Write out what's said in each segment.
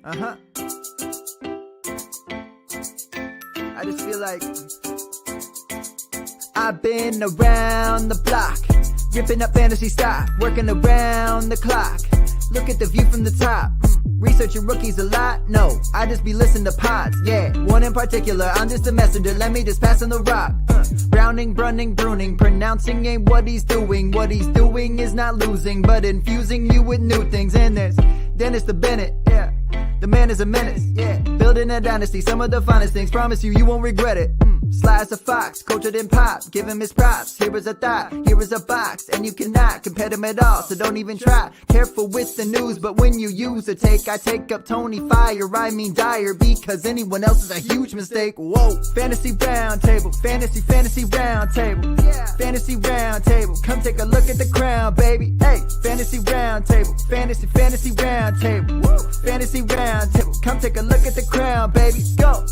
I just feel like I've been around the block, ripping up fantasy stock, working around the clock. Look at the view from the top. Researching rookies a lot? No, I just be listening to pods. Yeah, one in particular, I'm just a messenger. Let me just pass on the rock. Browning, brunning, pruning, pronouncing ain't what he's doing. What he's doing is not losing, but infusing you with new things. And there's Dennis the Bennett, yeah. The man is a menace, yeah. Building a dynasty, some of the finest things. Promise you, you won't regret it. Sly as a fox, cultured in pop. Give him his props. Here is a thought, here is a box, and you cannot compare them at all. So don't even try. Careful with the news, but when you use a take, I take up Tony Fire. I mean Dyer, because anyone else is a huge mistake. Whoa, fantasy round table, fantasy round table, yeah. Fantasy round table. Come take a look at the crown, baby. Hey, fantasy round table, fantasy round table, woo. Fantasy round table. Come take a look at the crown, baby. Go.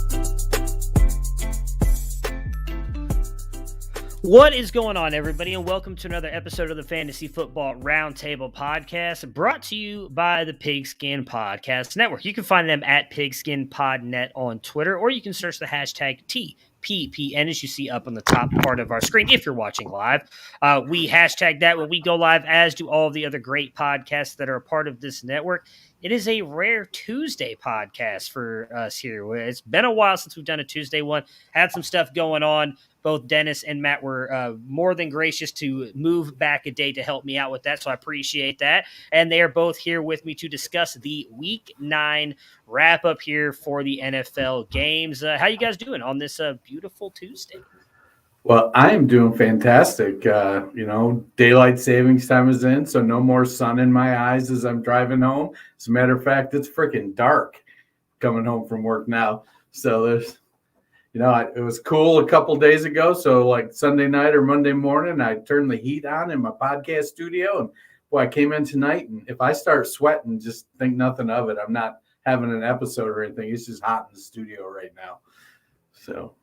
What is going on, everybody, and welcome to another episode of the Fantasy Football Roundtable Podcast, brought to you by the Pigskin Podcast Network. You can find them at PigskinPodNet on Twitter, or you can search the hashtag TPPN as you see up on the top part of our screen if you're watching live. We hashtag that when we go live, as do all of the other great podcasts that are a part of this network. It is a rare Tuesday podcast for us here. It's been a while since we've done a Tuesday one. Had some stuff going on. Both Dennis and Matt were more than gracious to move back a day to help me out with that, so I appreciate that. And they are both here with me to discuss the Week 9 wrap-up here for the NFL games. How you guys doing on this beautiful Tuesday? Well, I am doing fantastic. Daylight savings time is in, so no more sun in my eyes as I'm driving home. As a matter of fact, it's freaking dark coming home from work now. So there's, it was cool a couple days ago. So like Sunday night or Monday morning, I turned the heat on in my podcast studio. And boy, I came in tonight, and if I start sweating, just think nothing of it. I'm not having an episode or anything. It's just hot in the studio right now. So.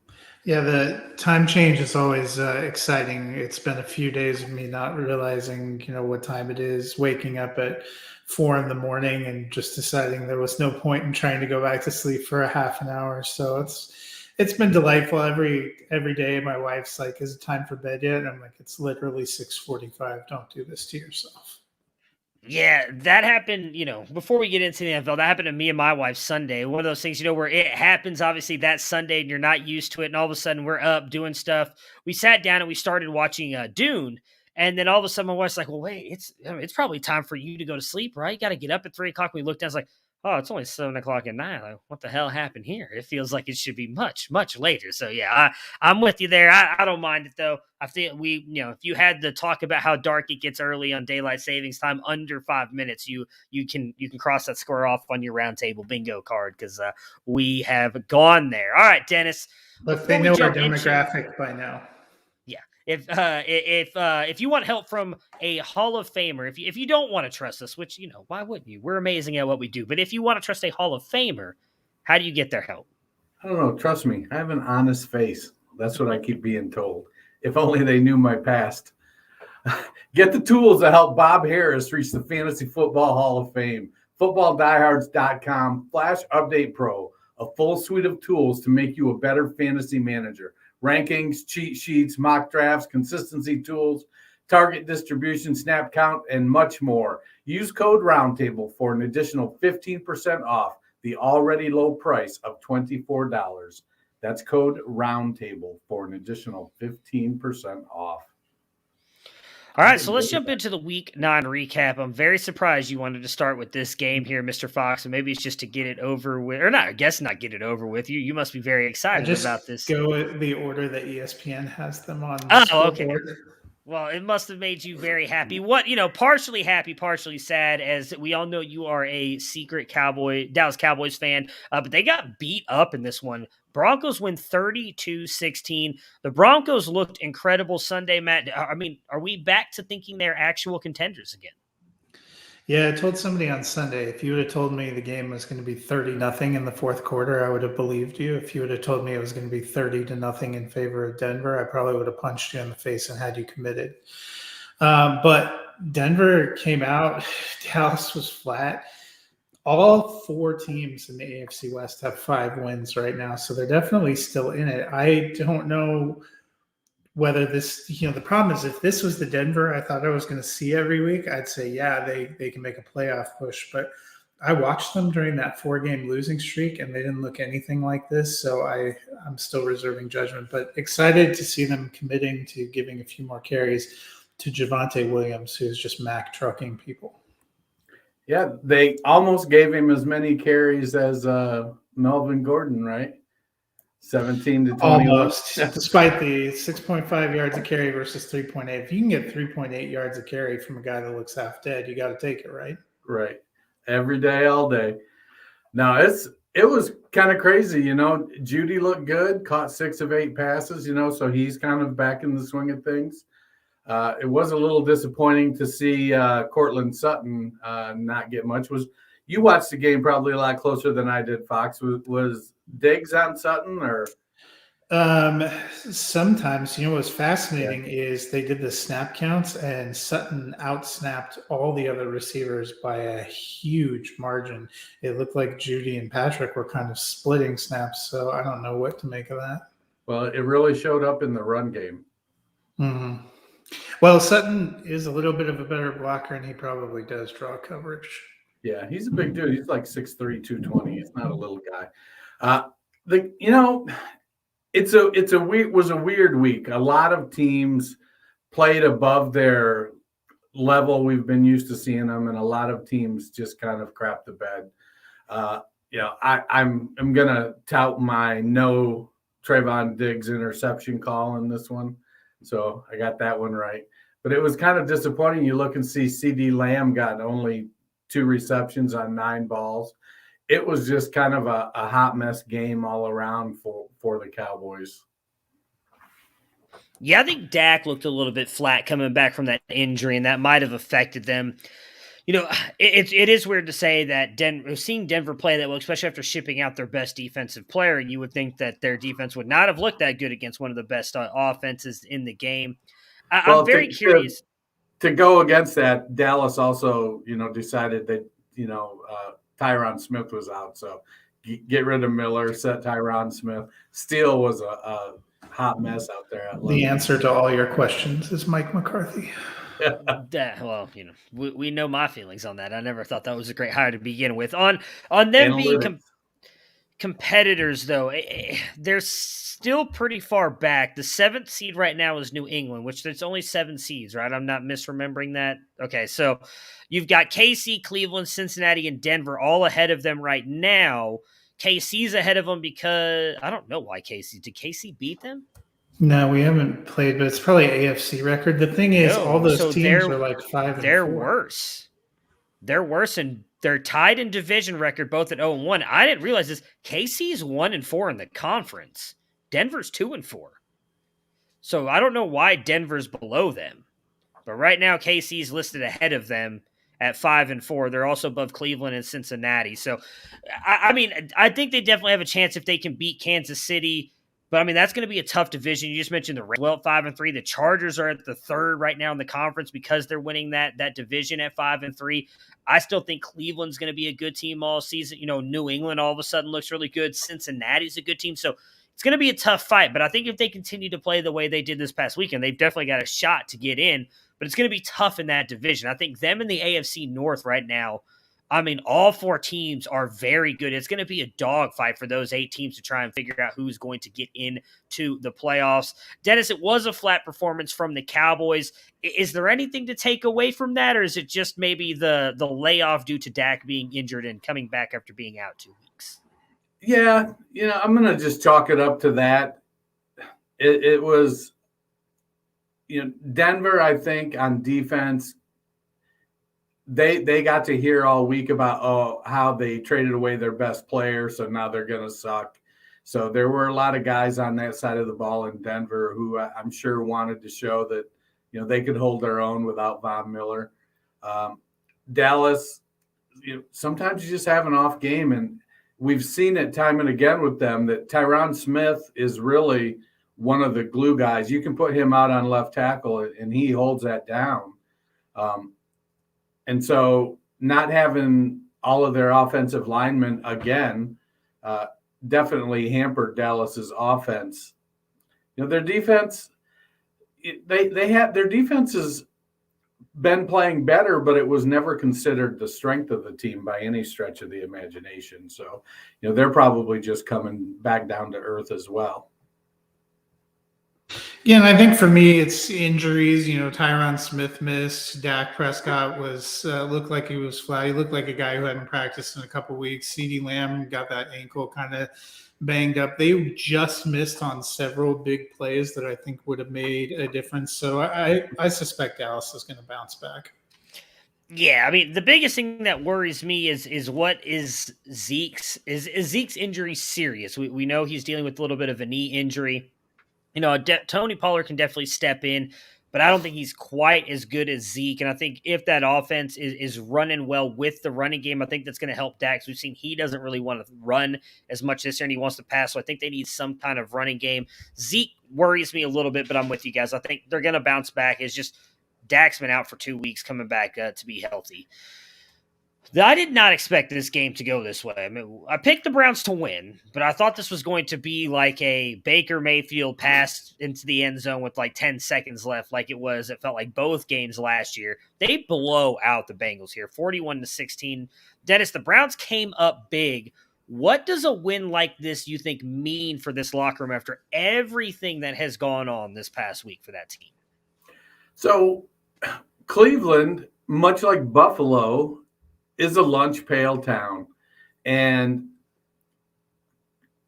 Yeah, the time change is always exciting. It's been a few days of me not realizing, what time it is, waking up at 4 a.m. and just deciding there was no point in trying to go back to sleep for a half an hour. So it's been delightful. Every day my wife's like, "Is it time for bed yet?" And I'm like, "It's literally 6:45. Don't do this to yourself." Yeah, that happened, before we get into the NFL, that happened to me and my wife Sunday. One of those things, where it happens, obviously, that Sunday and you're not used to it. And all of a sudden we're up doing stuff. We sat down and we started watching Dune. And then all of a sudden my wife's like, "Well, wait, it's probably time for you to go to sleep, right? You got to get up at 3 o'clock." We looked down, it's like, "Oh, it's only 7 o'clock at night. Like, what the hell happened here?" It feels like it should be much, much later. So yeah, I'm with you there. I don't mind it though. I think if you had to talk about how dark it gets early on daylight savings time, under 5 minutes, you can cross that square off on your roundtable bingo card, because we have gone there. All right, Dennis. Look, they know our demographic by now. Yeah. If you want help from a Hall of Famer, if you don't want to trust us, which, why wouldn't you? We're amazing at what we do. But if you want to trust a Hall of Famer, how do you get their help? I don't know. Trust me. I have an honest face. That's what I keep being told. If only they knew my past. Get the tools to help Bob Harris reach the Fantasy Football Hall of Fame. FootballDiehards.com Flash Update Pro. A full suite of tools to make you a better fantasy manager. Rankings, cheat sheets, mock drafts, consistency tools, target distribution, snap count, and much more. Use code Roundtable for an additional 15% off the already low price of $24. That's code Roundtable for an additional 15% off. All right, so let's jump into the Week 9 recap. I'm very surprised you wanted to start with this game here, Mr. Fox, and maybe it's just to get it over with, or not. I guess not get it over with. You must be very excited about this. Go with the order that ESPN has them on. Okay. Well, it must have made you very happy. Partially happy, partially sad, as we all know you are a secret Dallas Cowboys fan, but they got beat up in this one. Broncos win 32-16. The Broncos looked incredible Sunday, Matt. I mean, are we back to thinking they're actual contenders again? Yeah, I told somebody on Sunday, if you would have told me the game was going to be 30-0 in the fourth quarter, I would have believed you. If you would have told me it was going to be 30-0 in favor of Denver, I probably would have punched you in the face and had you committed. But Denver came out. Dallas was flat. All 4 teams in the AFC West have 5 wins right now, so they're definitely still in it. I don't know whether this, the problem is if this was the Denver I thought I was going to see every week, I'd say, yeah, they can make a playoff push. But I watched them during that 4-game losing streak, and they didn't look anything like this. So I'm still reserving judgment, but excited to see them committing to giving a few more carries to Javonte Williams, who's just Mac trucking people. Yeah, they almost gave him as many carries as Melvin Gordon, right? 17 to 20. Almost, despite the 6.5 yards a carry versus 3.8. If you can get 3.8 yards a carry from a guy that looks half dead, you got to take it, right? Right. Every day, all day. Now, it was kind of crazy, Judy looked good, caught 6 of 8 passes, so he's kind of back in the swing of things. It was a little disappointing to see Cortland Sutton not get much. You watched the game probably a lot closer than I did, Fox. Was Diggs on Sutton or? Sometimes, what's fascinating is they did the snap counts, and Sutton outsnapped all the other receivers by a huge margin. It looked like Judy and Patrick were kind of splitting snaps, so I don't know what to make of that. Well, it really showed up in the run game. Mm-hmm. Well, Sutton is a little bit of a better blocker, and he probably does draw coverage. Yeah, he's a big dude. He's like 6'3", 220. He's not a little guy. It was a weird week. A lot of teams played above their level we've been used to seeing them, and a lot of teams just kind of crapped the bed. I'm gonna tout my no Trayvon Diggs interception call in this one. So I got that one right. But it was kind of disappointing. You look and see CD Lamb got only 2 receptions on 9 balls. It was just kind of a hot mess game all around for the Cowboys. Yeah, I think Dak looked a little bit flat coming back from that injury, and that might have affected them. It is weird to say that seeing Denver play that well, especially after shipping out their best defensive player, you would think that their defense would not have looked that good against one of the best offenses in the game. I'm very curious. To go against that, Dallas also, decided that, Tyron Smith was out. So get rid of Miller, set Tyron Smith. Steele was a hot mess out there. The answer to all your questions is Mike McCarthy. Well, we know my feelings on that. I never thought that was a great hire to begin with. On them being competitors, though, they're still pretty far back. The 7th seed right now is New England, which there's only 7 seeds, right? I'm not misremembering that. Okay, so you've got KC, Cleveland, Cincinnati, and Denver all ahead of them right now. KC's ahead of them because I don't know why KC. Did KC beat them? No, we haven't played, but it's probably an AFC record. The thing is, all those teams are like 5 and 4. They're worse. They're worse, and they're tied in division record, both at 0-1. I didn't realize this. KC's 1-4 in the conference. Denver's 2-4. So I don't know why Denver's below them. But right now, KC's listed ahead of them at 5-4. They're also above Cleveland and Cincinnati. So, I think they definitely have a chance if they can beat Kansas City. But, that's going to be a tough division. You just mentioned the Rams, well, 5-3. The Chargers are at the 3rd right now in the conference because they're winning that division at 5-3. I still think Cleveland's going to be a good team all season. New England all of a sudden looks really good. Cincinnati's a good team. So it's going to be a tough fight. But I think if they continue to play the way they did this past weekend, they've definitely got a shot to get in. But it's going to be tough in that division. I think them in the AFC North right now, all 4 teams are very good. It's going to be a dogfight for those 8 teams to try and figure out who's going to get into the playoffs. Dennis, it was a flat performance from the Cowboys. Is there anything to take away from that, or is it just maybe the layoff due to Dak being injured and coming back after being out 2 weeks? Yeah, I'm going to just chalk it up to that. It was, Denver, I think, on defense, they got to hear all week about how they traded away their best player, so now they're going to suck. So there were a lot of guys on that side of the ball in Denver who I'm sure wanted to show that they could hold their own without Von Miller. Dallas, sometimes you just have an off game, and we've seen it time and again with them that Tyron Smith is really one of the glue guys. You can put him out on left tackle, and he holds that down. And so not having all of their offensive linemen again definitely hampered Dallas's offense. Their defense, their defense has been playing better, but it was never considered the strength of the team by any stretch of the imagination. So, they're probably just coming back down to earth as well. Yeah, and I think for me, it's injuries. Tyron Smith missed. Dak Prescott looked like he was flat. He looked like a guy who hadn't practiced in a couple of weeks. CeeDee Lamb got that ankle kind of banged up. They just missed on several big plays that I think would have made a difference. So I suspect Dallas is going to bounce back. Yeah, I mean, the biggest thing that worries me is what is Zeke's injury serious? We know he's dealing with a little bit of a knee injury. Tony Pollard can definitely step in, but I don't think he's quite as good as Zeke. And I think if that offense is running well with the running game, I think that's going to help Dak. We've seen he doesn't really want to run as much this year, and he wants to pass. So I think they need some kind of running game. Zeke worries me a little bit, but I'm with you guys. I think they're going to bounce back. It's just Dak's been out for 2 weeks, coming back to be healthy. I did not expect this game to go this way. I mean, I picked the Browns to win, but I thought this was going to be like a Baker Mayfield pass into the end zone with like 10 seconds left, like it felt like both games last year. They blow out the Bengals here, 41-16. Dennis, the Browns came up big. What does a win like this, you think, mean for this locker room after everything that has gone on this past week for that team? So Cleveland, much like Buffalo, is a lunch pail town. And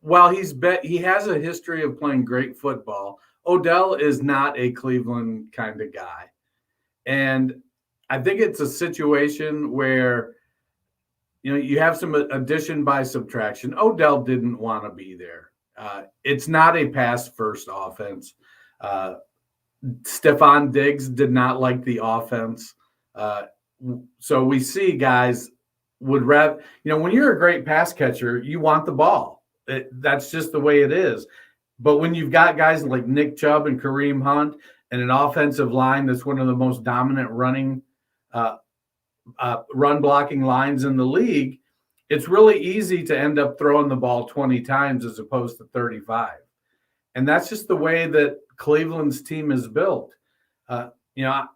while he has a history of playing great football, Odell is not a Cleveland kind of guy. And I think it's a situation where, you have some addition by subtraction. Odell didn't want to be there. It's not a pass-first offense. Stephon Diggs did not like the offense. So we see guys would rather, when you're a great pass catcher, you want the ball. That's just the way it is. But when you've got guys like Nick Chubb and Kareem Hunt and an offensive line that's one of the most dominant run blocking lines in the league, it's really easy to end up throwing the ball 20 times as opposed to 35. And that's just the way that Cleveland's team is built.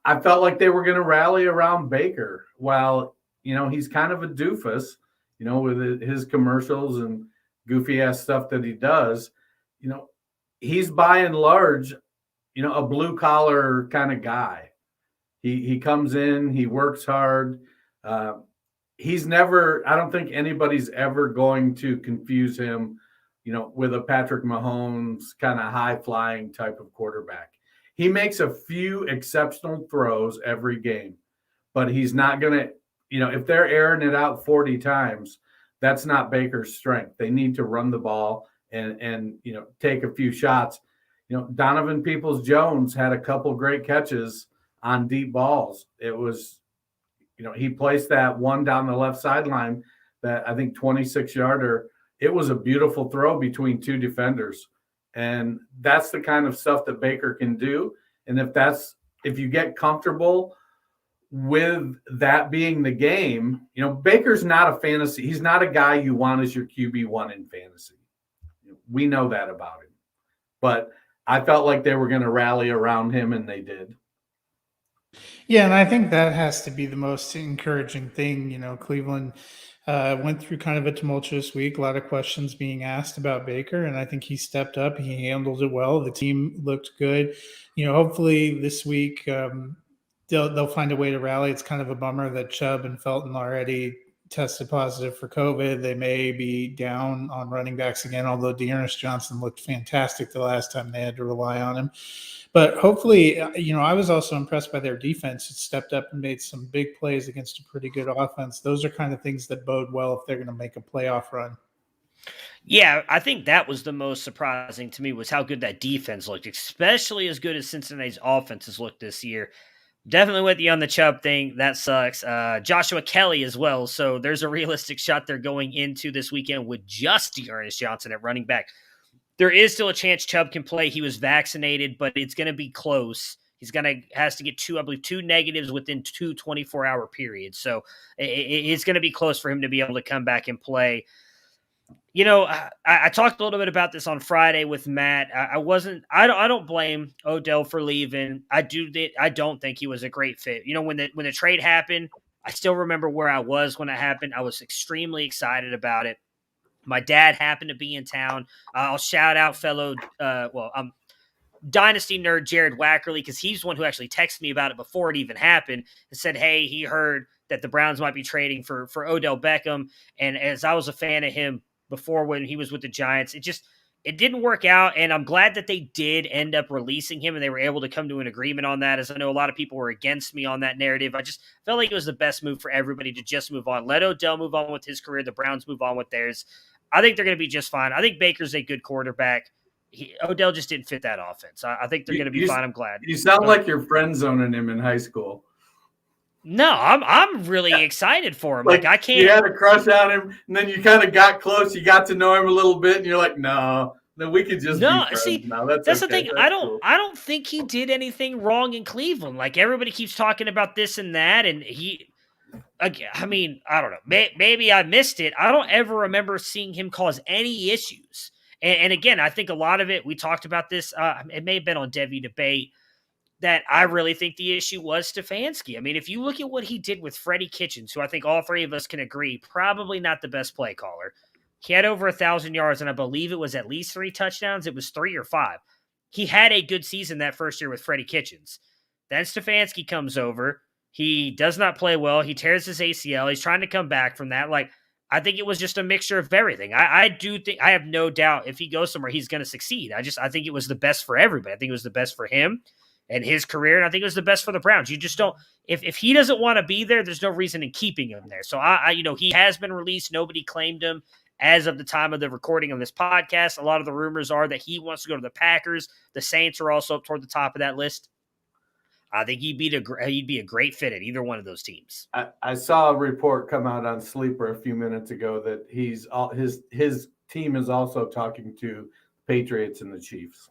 I felt like they were going to rally around Baker. While, he's kind of a doofus, with his commercials and goofy ass stuff that he does, he's by and large, a blue collar kind of guy. He comes in, he works hard. I don't think anybody's ever going to confuse him, with a Patrick Mahomes kind of high flying type of quarterback. He makes a few exceptional throws every game, but he's not going to, if they're airing it out 40 times, that's not Baker's strength. They need to run the ball and take a few shots. Donovan Peoples-Jones had a couple great catches on deep balls. It was, he placed that one down the left sideline, that I think 26-yarder. It was a beautiful throw between two defenders. And that's the kind of stuff that Baker can do. And if you get comfortable with that being the game, Baker's not a fantasy. He's not a guy you want as your QB1 in fantasy. We know that about him. But I felt like they were going to rally around him, and they did. Yeah, and I think that has to be the most encouraging thing. Cleveland went through kind of a tumultuous week, a lot of questions being asked about Baker, and I think he stepped up. He handled it well. The team looked good. Hopefully this week they'll find a way to rally. It's kind of a bummer that Chubb and Felton already tested positive for COVID. They may be down on running backs again, although Dearness Johnson looked fantastic the last time they had to rely on him. But hopefully, I was also impressed by their defense. It stepped up and made some big plays against a pretty good offense. Those are kind of things that bode well if they're going to make a playoff run. Yeah, I think that was the most surprising to me was how good that defense looked, especially as good as Cincinnati's offense has looked this year. Definitely with you on the Chubb thing. That sucks. Joshua Kelly as well. So there's a realistic shot they're going into this weekend with just Dearness Johnson at running back. There is still a chance Chubb can play. He was vaccinated, but it's going to be close. He's has to get two negatives within 24-hour periods. So it's going to be close for him to be able to come back and play. I talked a little bit about this on Friday with Matt. I don't blame Odell for leaving. I don't think he was a great fit. When the trade happened, I still remember where I was when it happened. I was extremely excited about it. My dad happened to be in town. I'll shout out fellow, Dynasty nerd Jared Wackerly, because he's the one who actually texted me about it before it even happened and said, hey, he heard that the Browns might be trading for Odell Beckham. And as I was a fan of him before when he was with the Giants, it didn't work out. And I'm glad that they did end up releasing him and they were able to come to an agreement on that, as I know a lot of people were against me on that narrative. I just felt like it was the best move for everybody to just move on. Let Odell move on with his career. The Browns move on with theirs. I think they're going to be just fine. I think Baker's a good quarterback. Odell just didn't fit that offense. I think they're going to be fine. I'm glad. You sound like you're friend zoning him in high school. No, I'm really excited for him. Like I can't. You had a crush on him, and then you kind of got close. You got to know him a little bit, and you're like, no, we could just be friends. See, now. That's okay. the thing. That's cool. I don't think he did anything wrong in Cleveland. Like everybody keeps talking about this and that, and I don't know. Maybe I missed it. I don't ever remember seeing him cause any issues. And again, I think a lot of it, we talked about this, it may have been on Devi Debate, that I really think the issue was Stefanski. I mean, if you look at what he did with Freddie Kitchens, who I think all three of us can agree, probably not the best play caller. He had over 1,000 yards, and I believe it was at least 3 touchdowns. It was 3 or 5. He had a good season that first year with Freddie Kitchens. Then Stefanski comes over. He does not play well. He tears his ACL. He's trying to come back from that. I think it was just a mixture of everything. I do think, I have no doubt if he goes somewhere, he's going to succeed. I think it was the best for everybody. I think it was the best for him and his career, and I think it was the best for the Browns. You just don't, if he doesn't want to be there, there's no reason in keeping him there. So he has been released. Nobody claimed him as of the time of the recording of this podcast. A lot of the rumors are that he wants to go to the Packers. The Saints are also up toward the top of that list. I think he'd be a great fit at either one of those teams. I saw a report come out on Sleeper a few minutes ago that his team is also talking to Patriots and the Chiefs.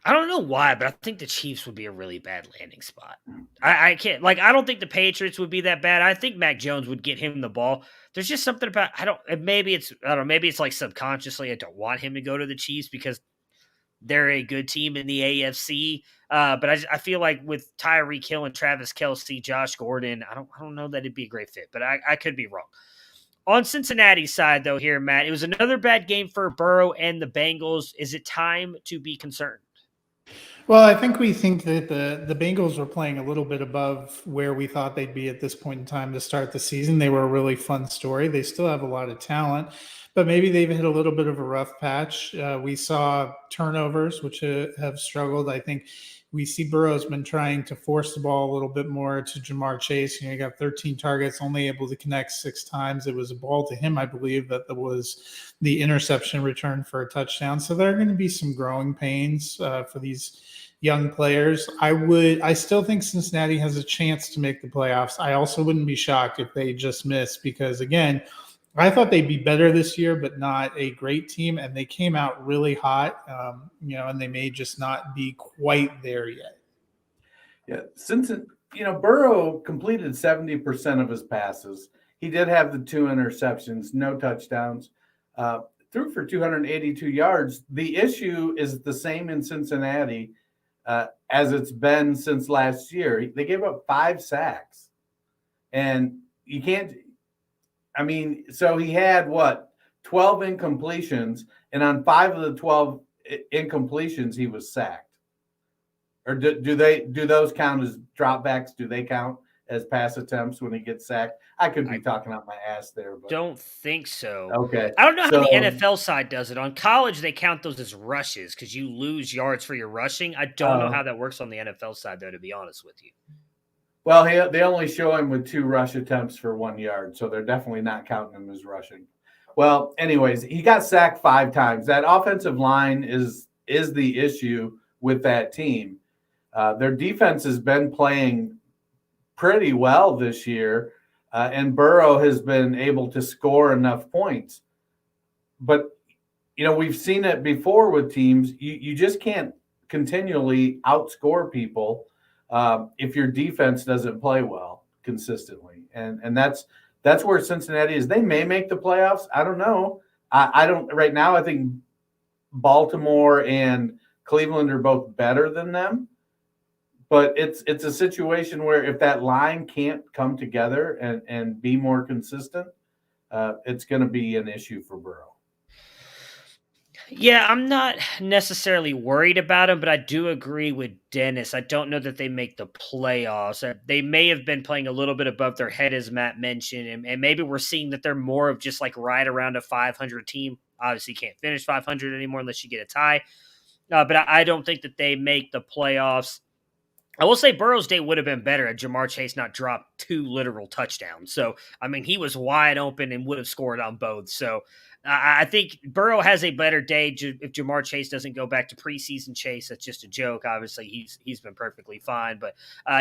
I don't know why, but I think the Chiefs would be a really bad landing spot. I can't, I don't think the Patriots would be that bad. I think Mac Jones would get him the ball. There's just something about, maybe it's like subconsciously I don't want him to go to the Chiefs because they're a good team in the AFC. But I feel like with Tyreek Hill and Travis Kelce, Josh Gordon, I don't know that it'd be a great fit, but I could be wrong. On Cincinnati's side, though, here, Matt, it was another bad game for Burrow and the Bengals. Is it time to be concerned? Well, I think we think that the Bengals were playing a little bit above where we thought they'd be at this point in time to start the season. They were a really fun story. They still have a lot of talent, but maybe they've hit a little bit of a rough patch. We saw turnovers, which have struggled. I think we see Burrow's been trying to force the ball a little bit more to Jamar Chase. He got 13 targets, only able to connect 6 times. It was a ball to him, I believe, that was the interception return for a touchdown. So there are going to be some growing pains for these young players. I still think Cincinnati has a chance to make the playoffs. I also wouldn't be shocked if they just miss because, again, I thought they'd be better this year, but not a great team. And they came out really hot, and they may just not be quite there yet. Yeah. Since, Burrow completed 70% of his passes. He did have the 2 interceptions, no touchdowns, threw for 282 yards. The issue is the same in Cincinnati as it's been since last year. They gave up 5 sacks. And you can't – so he had 12 incompletions, and on 5 of the 12 incompletions, he was sacked. Or do those count as dropbacks? Do they count as pass attempts when he gets sacked? I could be talking out my ass there, but don't think so. Okay. I don't know how the NFL side does it. On college, they count those as rushes because you lose yards for your rushing. I don't know how that works on the NFL side, though, to be honest with you. Well, they only show him with 2 rush attempts for 1 yard, so they're definitely not counting him as rushing. Well, anyways, he got sacked 5 times. That offensive line is the issue with that team. Their defense has been playing pretty well this year, and Burrow has been able to score enough points. But, we've seen it before with teams. You just can't continually outscore people if your defense doesn't play well consistently. And that's where Cincinnati is. They may make the playoffs. I don't know. I don't right now. I think Baltimore and Cleveland are both better than them. But it's a situation where if that line can't come together and be more consistent, it's going to be an issue for Burrow. Yeah, I'm not necessarily worried about him, but I do agree with Dennis. I don't know that they make the playoffs. They may have been playing a little bit above their head, as Matt mentioned, and maybe we're seeing that they're more of just like right around a 500 team. Obviously, you can't finish 500 anymore unless you get a tie. But I don't think that they make the playoffs. I will say Burrow's day would have been better had Jamar Chase not dropped 2 literal touchdowns. So, I mean, he was wide open and would have scored on both. So, I think Burrow has a better day if Jamar Chase doesn't go back to preseason Chase. That's just a joke. Obviously, he's been perfectly fine. But,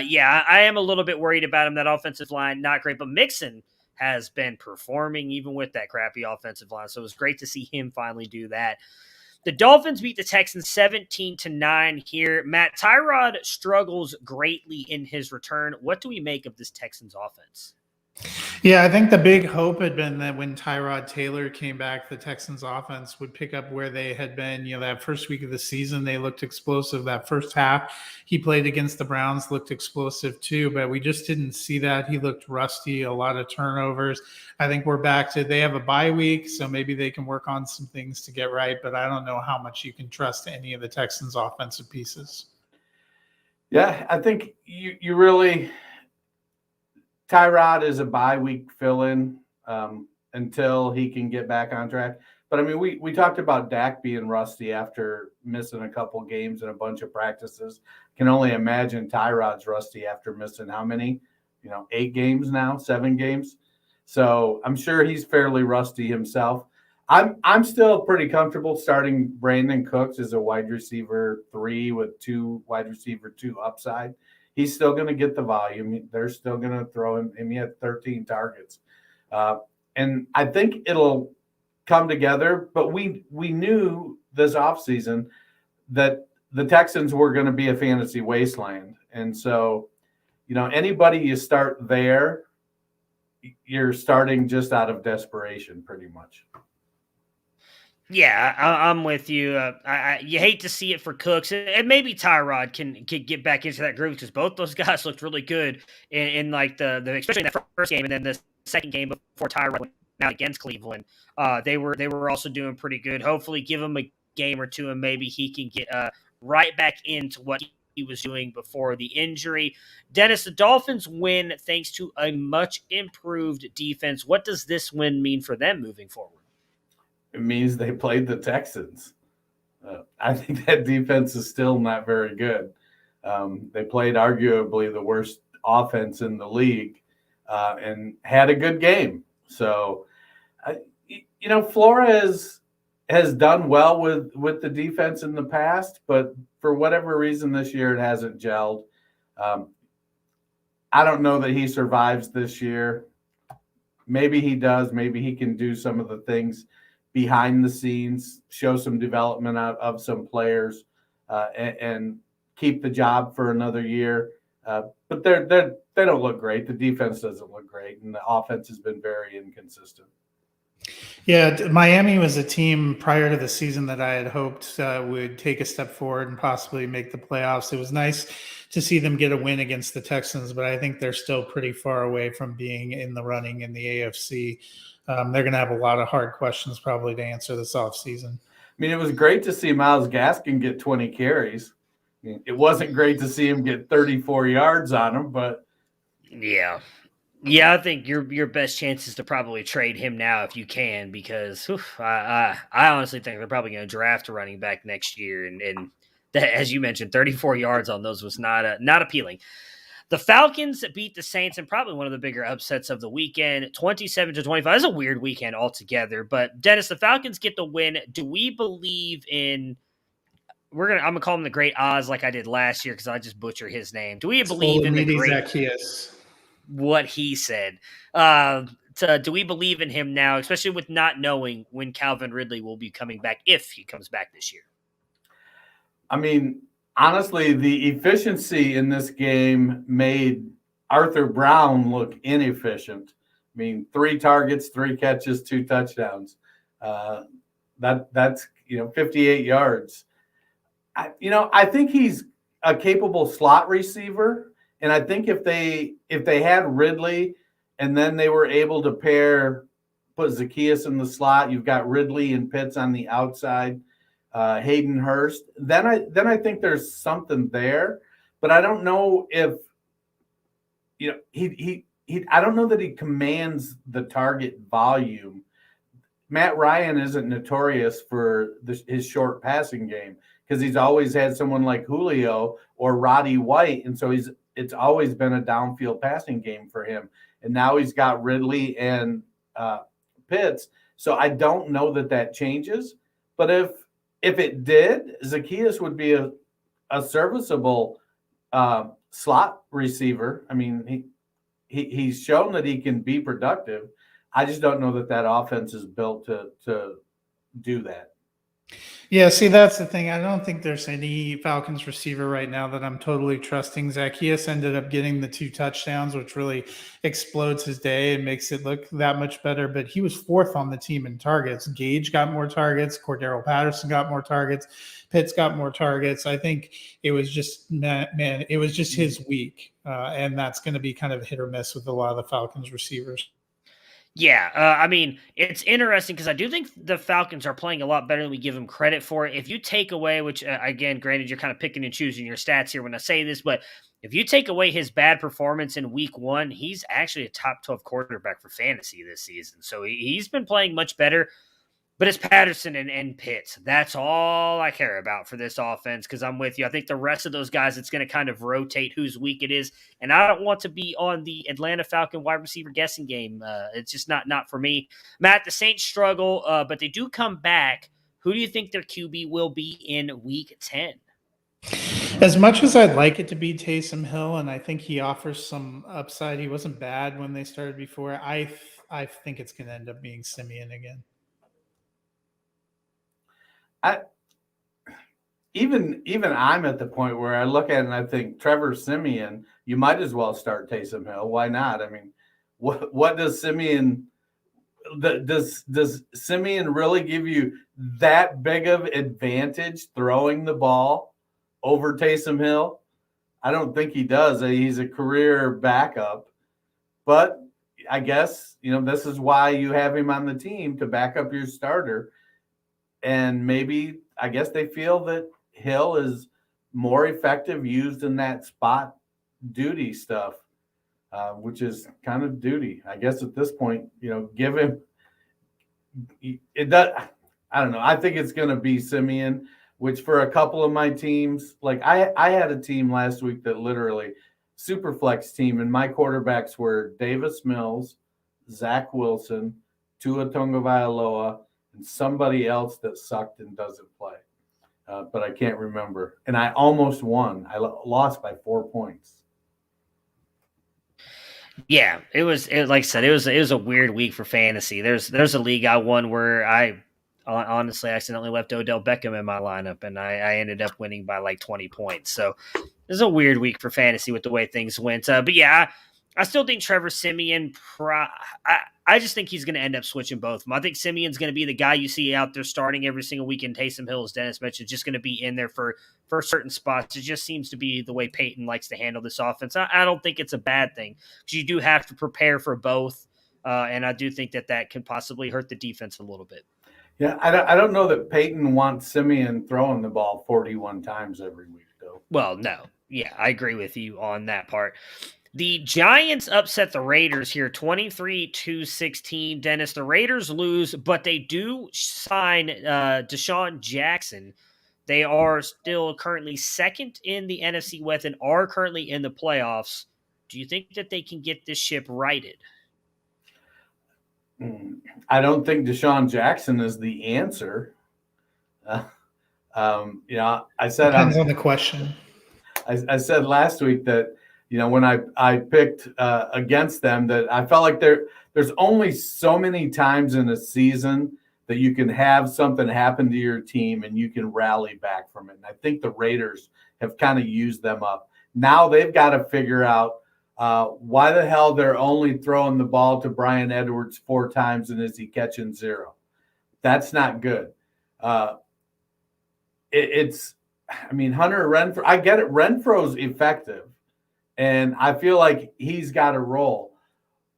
yeah, I am a little bit worried about him. That offensive line, not great. But Mixon has been performing even with that crappy offensive line. So, it was great to see him finally do that. The Dolphins beat the Texans 17-9 here. Matt, Tyrod struggles greatly in his return. What do we make of this Texans offense? Yeah, I think the big hope had been that when Tyrod Taylor came back, the Texans offense would pick up where they had been. You know, that first week of the season, they looked explosive. That first half, he played against the Browns, looked explosive too, but we just didn't see that. He looked rusty, a lot of turnovers. I think we're back to, they have a bye week, so maybe they can work on some things to get right, but I don't know how much you can trust any of the Texans offensive pieces. Yeah, I think you really – Tyrod is a bye week fill-in until he can get back on track. But, I mean, we talked about Dak being rusty after missing a couple games and a bunch of practices. Can only imagine Tyrod's rusty after missing how many? 8 games now, 7 games. So I'm sure he's fairly rusty himself. I'm still pretty comfortable starting Brandon Cooks as a wide receiver 3 with 2 wide receiver 2 upside. He's still going to get the volume. They're still going to throw him. And he had 13 targets. And I think it'll come together. But we knew this offseason that the Texans were going to be a fantasy wasteland. And so, anybody you start there, you're starting just out of desperation pretty much. Yeah, I'm with you. You hate to see it for Cooks, and maybe Tyrod can get back into that groove because both those guys looked really good in like the especially in that first game, and then the second game before Tyrod went out against Cleveland. They were also doing pretty good. Hopefully, give him a game or two, and maybe he can get right back into what he was doing before the injury. Dennis, the Dolphins win thanks to a much improved defense. What does this win mean for them moving forward? It means they played the Texans. I think that defense is still not very good. They played arguably the worst offense in the league and had a good game. So, Flores has done well with the defense in the past, but for whatever reason this year it hasn't gelled. I don't know that he survives this year. Maybe he does. Maybe he can do some of the things behind the scenes, show some development out of some players, and keep the job for another year. But they don't look great. The defense doesn't look great, and the offense has been very inconsistent. Yeah, Miami was a team prior to the season that I had hoped would take a step forward and possibly make the playoffs. It was nice to see them get a win against the Texans, but I think they're still pretty far away from being in the running in the AFC. They're going to have a lot of hard questions probably to answer this offseason. I mean, it was great to see Myles Gaskin get 20 carries. I mean, it wasn't great to see him get 34 yards on him, but yeah, I think your best chance is to probably trade him now if you can, because I honestly think they're probably going to draft a running back next year, and that, as you mentioned, 34 yards on those was not appealing. The Falcons beat the Saints in probably one of the bigger upsets of the weekend, 27-25. That's a weird weekend altogether. But Dennis, the Falcons get the win. Do we believe in? I'm gonna call him the Great Oz like I did last year because I just butcher his name. Do we believe in the Great Zacchaeus? What he said? Do we believe in him now, especially with not knowing when Calvin Ridley will be coming back, if he comes back this year? I mean, honestly, the efficiency in this game made Arthur Brown look inefficient. I mean, 3 targets, 3 catches, 2 touchdowns. That's 58 yards. I think he's a capable slot receiver, and I think if they had Ridley and then they were able to put Zacchaeus in the slot, you've got Ridley and Pitts on the outside, Hayden Hurst, then I think there's something there, but I don't know if I don't know that he commands the target volume. Matt Ryan isn't notorious for his short passing game because he's always had someone like Julio or Roddy White, and so it's always been a downfield passing game for him. And now he's got Ridley and Pitts, so I don't know that changes. But if it did, Zacchaeus would be a serviceable slot receiver. I mean, he's shown that he can be productive. I just don't know that offense is built to do that. Yeah, see, that's the thing. I don't think there's any Falcons receiver right now that I'm totally trusting. Zacchaeus ended up getting the 2 touchdowns, which really explodes his day and makes it look that much better. But he was 4th on the team in targets. Gage got more targets. Cordero Patterson got more targets. Pitts got more targets. I think it was just, it was just his week. And that's going to be kind of hit or miss with a lot of the Falcons receivers. Yeah, I mean, it's interesting because I do think the Falcons are playing a lot better than we give them credit for. If you take away, which again, granted, you're kind of picking and choosing your stats here when I say this, but if you take away his bad performance in week 1, he's actually a top 12 quarterback for fantasy this season. So he's been playing much better. But it's Patterson and Pitts. That's all I care about for this offense because I'm with you. I think the rest of those guys, it's going to kind of rotate whose week it is. And I don't want to be on the Atlanta Falcon wide receiver guessing game. It's just not for me. Matt, the Saints struggle, but they do come back. Who do you think their QB will be in week 10? As much as I'd like it to be Taysom Hill, and I think he offers some upside, he wasn't bad when they started before. I think it's going to end up being Simeon again. Even I'm at the point where I look at it and I think Trevor Simeon, you might as well start Taysom Hill. Why not? I mean, what does Simeon does Simeon really give you that big of advantage throwing the ball over Taysom Hill? I don't think he does. He's a career backup, but I guess this is why you have him on the team to back up your starter. And maybe, I guess they feel that Hill is more effective used in that spot duty stuff, which is kind of duty. I guess at this point, give him it. I don't know. I think it's going to be Simeon, which for a couple of my teams, like I had a team last week that literally Superflex team, and my quarterbacks were Davis Mills, Zach Wilson, Tua Tagovailoa, and somebody else that sucked and doesn't play. But I can't remember. And I almost won. I lost by 4 points. Yeah, it was like I said, it was a weird week for fantasy. There's a league I won where I honestly accidentally left Odell Beckham in my lineup, and I ended up winning by like 20 points. So it was a weird week for fantasy with the way things went. But yeah, I still think Trevor Simeon, I just think he's going to end up switching both of them. I think Simeon's going to be the guy you see out there starting every single week, and Taysom Hill, as Dennis mentioned, just going to be in there for certain spots. It just seems to be the way Peyton likes to handle this offense. I don't think it's a bad thing because you do have to prepare for both, and I do think that can possibly hurt the defense a little bit. Yeah, I don't know that Peyton wants Simeon throwing the ball 41 times every week, though. Well, no. Yeah, I agree with you on that part. The Giants upset the Raiders here, 23-16. Dennis, the Raiders lose, but they do sign Deshaun Jackson. They are still currently second in the NFC West and are currently in the playoffs. Do you think that they can get this ship righted? I don't think Deshaun Jackson is the answer. I said depends on the question. I said last week that when I picked against them, that I felt like there's only so many times in a season that you can have something happen to your team and you can rally back from it. And I think the Raiders have kind of used them up. Now they've got to figure out why the hell they're only throwing the ball to Bryan Edwards 4 times and is he catching 0? That's not good. Hunter Renfrow, I get it. Renfrow's effective, and I feel like he's got a role.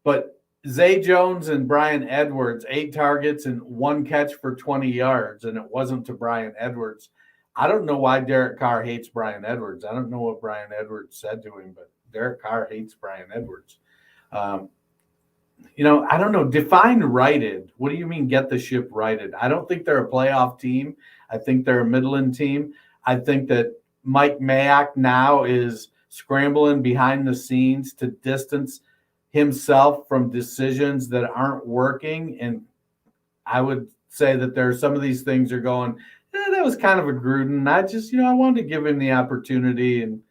But Zay Jones and Bryan Edwards, 8 targets and 1 catch for 20 yards, and it wasn't to Bryan Edwards. I don't know why Derek Carr hates Bryan Edwards. I don't know what Bryan Edwards said to him, but Derek Carr hates Bryan Edwards. I don't know. Define righted. What do you mean get the ship righted? I don't think they're a playoff team. I think they're a Midland team. I think that Mike Mayock now is scrambling behind the scenes to distance himself from decisions that aren't working. And I would say that there are some of these things are going, that was kind of a Gruden. I wanted to give him the opportunity and,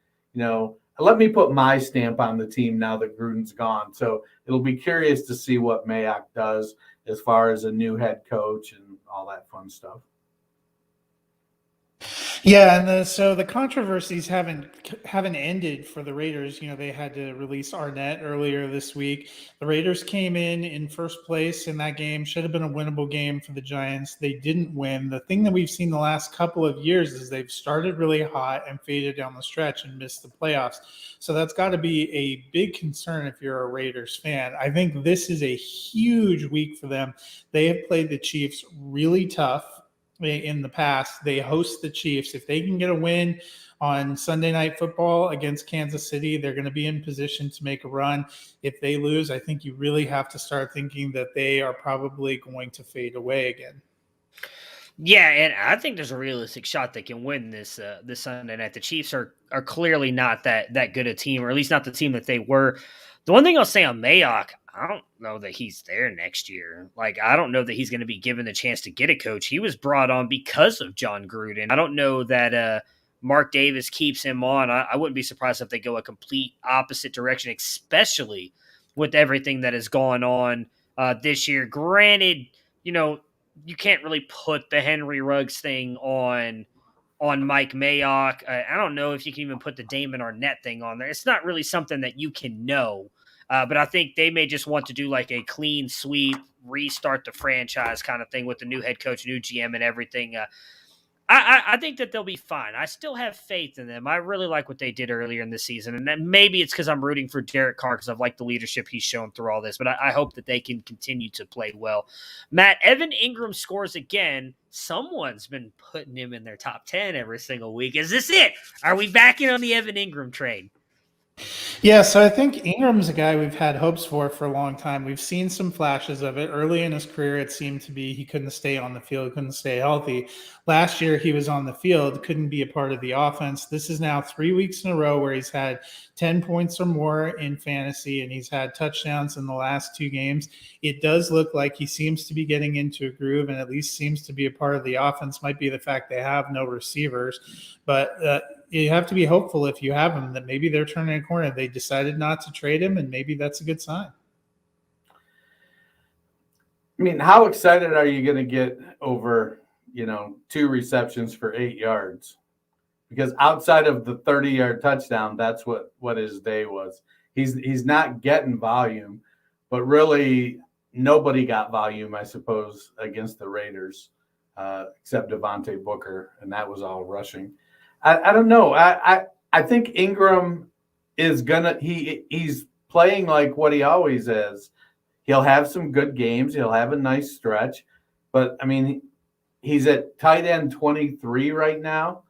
let me put my stamp on the team now that Gruden's gone. So it'll be curious to see what Mayock does as far as a new head coach and all that fun stuff. Yeah, and so the controversies haven't ended for the Raiders. They had to release Arnett earlier this week. The Raiders came in first place in that game. Should have been a winnable game for the Giants. They didn't win. The thing that we've seen the last couple of years is they've started really hot and faded down the stretch and missed the playoffs. So that's got to be a big concern if you're a Raiders fan. I think this is a huge week for them. They have played the Chiefs really tough. In the past, they host the Chiefs. If they can get a win on Sunday Night Football against Kansas City, they're going to be in position to make a run. If they lose, I think you really have to start thinking that they are probably going to fade away again. Yeah, and I think there's a realistic shot they can win this Sunday night. The Chiefs are clearly not that good a team, or at least not the team that they were. The one thing I'll say on Mayock, I don't know that he's there next year. I don't know that he's going to be given the chance to get a coach. He was brought on because of John Gruden. I don't know that Mark Davis keeps him on. I wouldn't be surprised if they go a complete opposite direction, especially with everything that has gone on this year. Granted, you can't really put the Henry Ruggs thing on Mike Mayock. I don't know if you can even put the Damon Arnett thing on there. It's not really something that you can know. But I think they may just want to do like a clean sweep, restart the franchise kind of thing with the new head coach, new GM and everything. I think that they'll be fine. I still have faith in them. I really like what they did earlier in the season. And then maybe it's because I'm rooting for Derek Carr because I've liked the leadership he's shown through all this. But I hope that they can continue to play well. Matt, Evan Ingram scores again. Someone's been putting him in their top 10 every single week. Is this it? Are we back in on the Evan Ingram train? Yeah, so I think Ingram's a guy we've had hopes for a long time. We've seen some flashes of it. Early in his career, it seemed to be he couldn't stay on the field, couldn't stay healthy. Last year, he was on the field, couldn't be a part of the offense. This is now 3 weeks in a row where he's had 10 points or more in fantasy, and he's had touchdowns in the last 2 games. It does look like he seems to be getting into a groove and at least seems to be a part of the offense. Might be the fact they have no receivers, but you have to be hopeful if you have him that maybe they're turning a corner. They decided not to trade him, and maybe that's a good sign. I mean, how excited are you going to get over, 2 receptions for 8 yards? Because outside of the 30-yard touchdown, that's what his day was. He's not getting volume, but really nobody got volume, I suppose, against the Raiders, except Devontae Booker, and that was all rushing. I don't know. I think Ingram is he's playing like what he always is. He'll have some good games. He'll have a nice stretch. But, I mean, he's at tight end 23 right now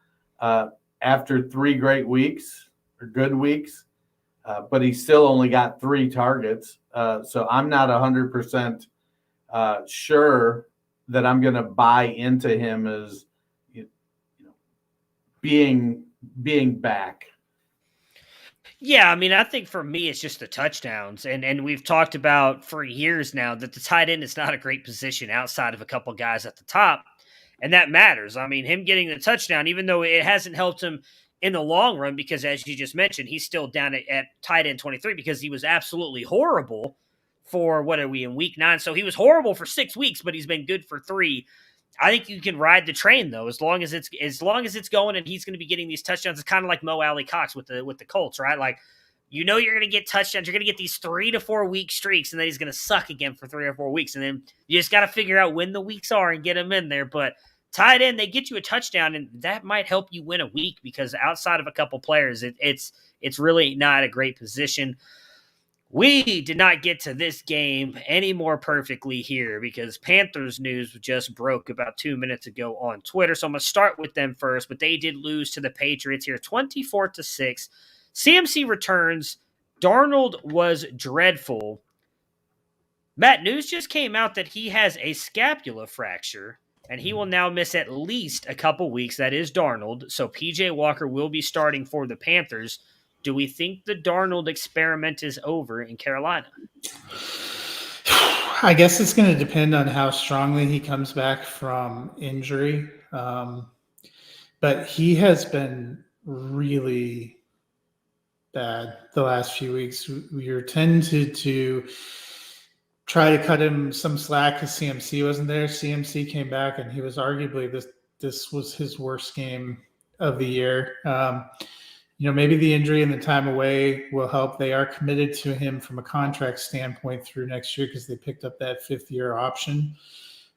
after 3 great weeks or good weeks. But he still only got 3 targets. So I'm not 100% sure that I'm going to buy into him as being back. Yeah, I mean, I think for me, it's just the touchdowns. And we've talked about for years now that the tight end is not a great position outside of a couple guys at the top. And that matters. I mean, him getting the touchdown, even though it hasn't helped him in the long run, because as you just mentioned, he's still down at tight end 23 because he was absolutely horrible for, what are we, in week 9? So he was horrible for 6 weeks, but he's been good for 3. I think you can ride the train though, as long as it's going and he's going to be getting these touchdowns. It's kind of like Mo Alley Cox with the Colts, right? Like, you're going to get touchdowns. You're going to get these 3 to 4 week streaks, and then he's going to suck again for 3 or 4 weeks, and then you just got to figure out when the weeks are and get him in there. But tied in, they get you a touchdown, and that might help you win a week because outside of a couple players, it's really not a great position. We did not get to this game any more perfectly here because Panthers news just broke about 2 minutes ago on Twitter. So I'm going to start with them first, but they did lose to the Patriots here 24-6. CMC returns. Darnold was dreadful. Matt, news just came out that he has a scapula fracture, and he will now miss at least a couple weeks. That is Darnold. So PJ Walker will be starting for the Panthers. Do we think the Darnold experiment is over in Carolina? I guess it's going to depend on how strongly he comes back from injury. But he has been really bad the last few weeks. We tended to try to cut him some slack because CMC wasn't there. CMC came back, and he was arguably this was his worst game of the year. Maybe the injury and the time away will help. They are committed to him from a contract standpoint through next year because they picked up that 5th-year option.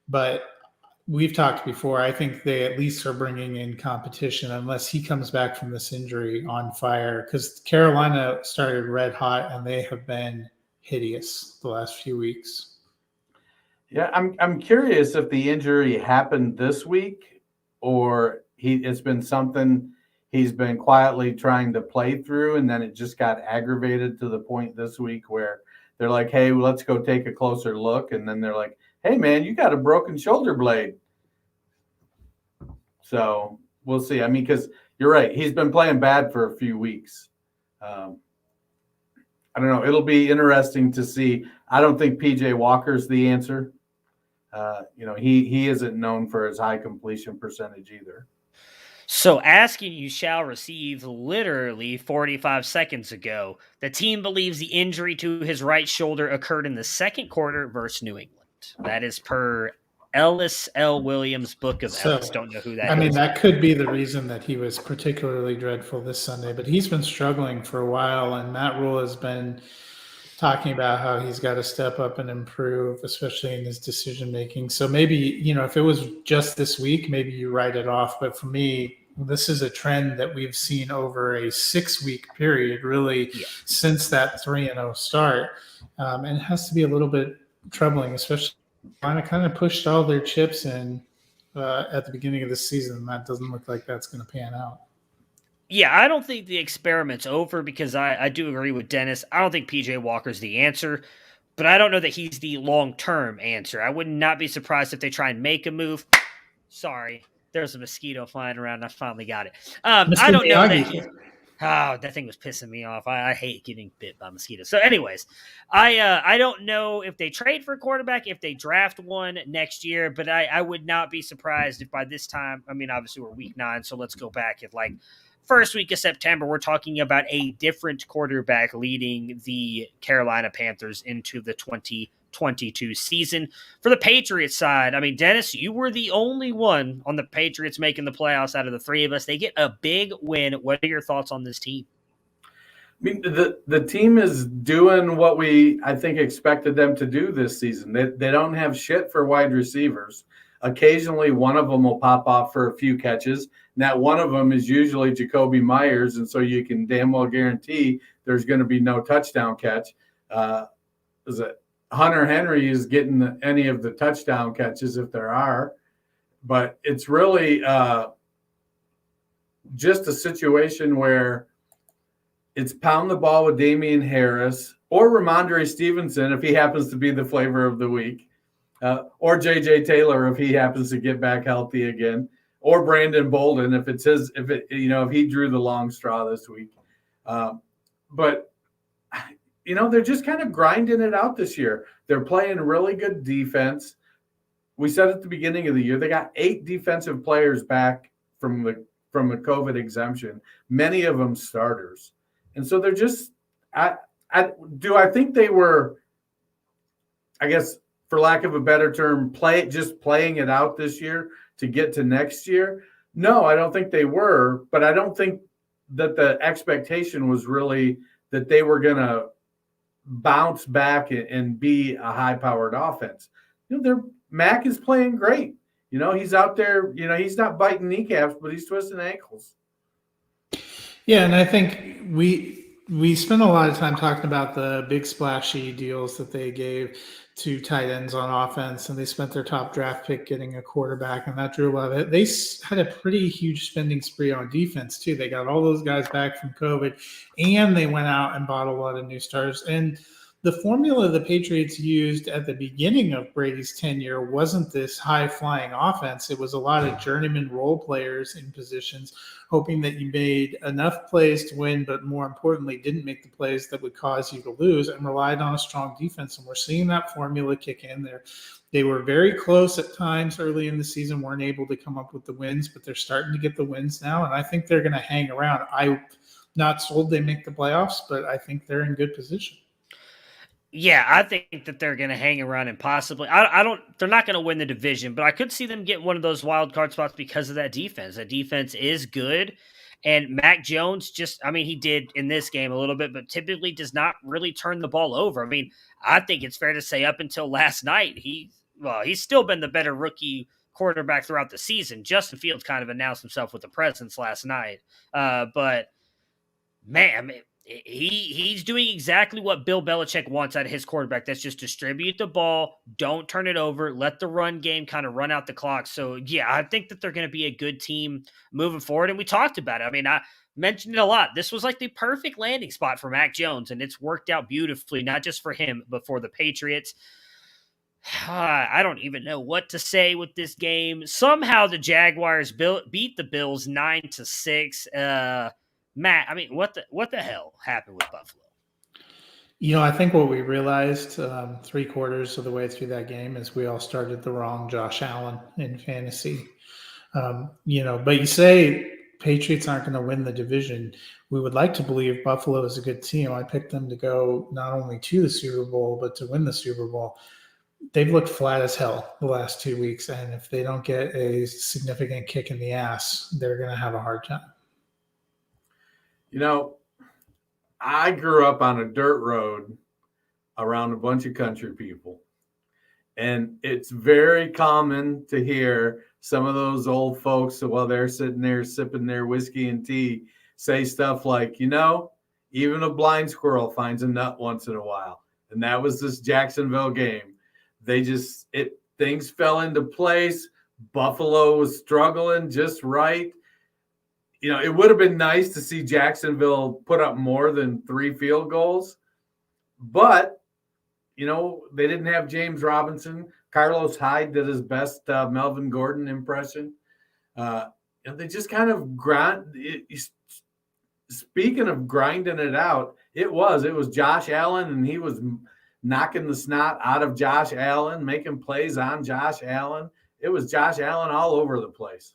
But we've talked before. I think they at least are bringing in competition unless he comes back from this injury on fire because Carolina started red hot and they have been hideous the last few weeks. Yeah, I'm curious if the injury happened this week or it's been something he's been quietly trying to play through, and then it just got aggravated to the point this week where they're like, hey, let's go take a closer look. And then they're like, hey, man, you got a broken shoulder blade. So we'll see. I mean, because you're right. He's been playing bad for a few weeks. I don't know. It'll be interesting to see. I don't think PJ Walker's the answer. He isn't known for his high completion percentage either. So asking you shall receive literally 45 seconds ago. The team believes the injury to his right shoulder occurred in the second quarter versus New England. That is per Ellis L. Williams' book of Ellis. Don't know who that is. I mean, that could be the reason that he was particularly dreadful this Sunday, but he's been struggling for a while, and Matt Rule has been talking about how he's got to step up and improve, especially in his decision-making. So maybe, if it was just this week, maybe you write it off. But for me, this is a trend that we've seen over a 6-week period, really, since that 3-0 start. And it has to be a little bit troubling, especially kind of pushed all their chips in at the beginning of the season. That doesn't look like that's going to pan out. Yeah, I don't think the experiment's over because I do agree with Dennis. I don't think PJ Walker's the answer, but I don't know that he's the long-term answer. I would not be surprised if they try and make a move. Sorry, there's a mosquito flying around. I finally got it. I don't know that thing was pissing me off. I hate getting bit by mosquitoes. So anyways, I don't know if they trade for a quarterback, if they draft one next year, but I would not be surprised if by this time, I mean, obviously we're week 9, so let's go back at first week of September, we're talking about a different quarterback leading the Carolina Panthers into the 2022 season. For the Patriots side, I mean, Dennis, you were the only one on the Patriots making the playoffs out of the 3 of us. They get a big win. What are your thoughts on this team? I mean, the team is doing what I think expected them to do this season. They don't have shit for wide receivers. Occasionally, one of them will pop off for a few catches. Now, one of them is usually Jacoby Myers, and so you can damn well guarantee there's going to be no touchdown catch. Is it Hunter Henry is getting any of the touchdown catches if there are, but it's really just a situation where it's pound the ball with Damian Harris or Ramondre Stevenson if he happens to be the flavor of the week, or J.J. Taylor if he happens to get back healthy again, or Brandon Bolden if he drew the long straw this week. But they're just kind of grinding it out this year. They're playing really good defense. We said at the beginning of the year they got 8 defensive players back from the COVID exemption, many of them starters. And so they're just I think they were, I guess, for lack of a better term, playing it out this year to get to next year? No, I don't think they were, but I don't think that the expectation was really that they were going to bounce back and be a high-powered offense. Mac is playing great. He's out there, he's not biting kneecaps, but he's twisting ankles. Yeah, and I think we spent a lot of time talking about the big splashy deals that they gave to tight ends on offense, and they spent their top draft pick getting a quarterback, and that drew a lot of it. They had a pretty huge spending spree on defense too. They got all those guys back from COVID, and they went out and bought a lot of new stars. And the formula the Patriots used at the beginning of Brady's tenure wasn't this high-flying offense. It was a lot of journeyman role players in positions, hoping that you made enough plays to win, but more importantly, didn't make the plays that would cause you to lose, and relied on a strong defense. And we're seeing that formula kick in there. They were very close at times early in the season, weren't able to come up with the wins, but they're starting to get the wins now, and I think they're going to hang around. I'm not sold they make the playoffs, but I think they're in good position. Yeah, I think that they're going to hang around and possibly. They're not going to win the division, but I could see them get one of those wild card spots because of that defense. That defense is good, and Mac Jones he did in this game a little bit, but typically does not really turn the ball over. I mean, I think it's fair to say up until last night, he's still been the better rookie quarterback throughout the season. Justin Fields kind of announced himself with a presence last night, but man, he's doing exactly what Bill Belichick wants out of his quarterback. That's just distribute the ball, don't turn it over, let the run game kind of run out the clock. So, yeah, I think that they're going to be a good team moving forward, and we talked about it. I mean, I mentioned it a lot. This was like the perfect landing spot for Mac Jones, and it's worked out beautifully, not just for him, but for the Patriots. I don't even know what to say with this game. Somehow the Jaguars beat the Bills 9-6. Matt, I mean, what the hell happened with Buffalo? I think what we realized 3/4 of the way through that game is we all started the wrong Josh Allen in fantasy. But you say Patriots aren't going to win the division. We would like to believe Buffalo is a good team. I picked them to go not only to the Super Bowl, but to win the Super Bowl. They've looked flat as hell the last 2 weeks, and if they don't get a significant kick in the ass, they're going to have a hard time. I grew up on a dirt road around a bunch of country people. And it's very common to hear some of those old folks, while they're sitting there sipping their whiskey and tea, say stuff like, even a blind squirrel finds a nut once in a while. And that was this Jacksonville game. Things fell into place. Buffalo was struggling just right. It would have been nice to see Jacksonville put up more than 3 field goals, but, they didn't have James Robinson. Carlos Hyde did his best Melvin Gordon impression. They just kind of speaking of grinding it out, it was Josh Allen, and he was knocking the snot out of Josh Allen, making plays on Josh Allen. It was Josh Allen all over the place.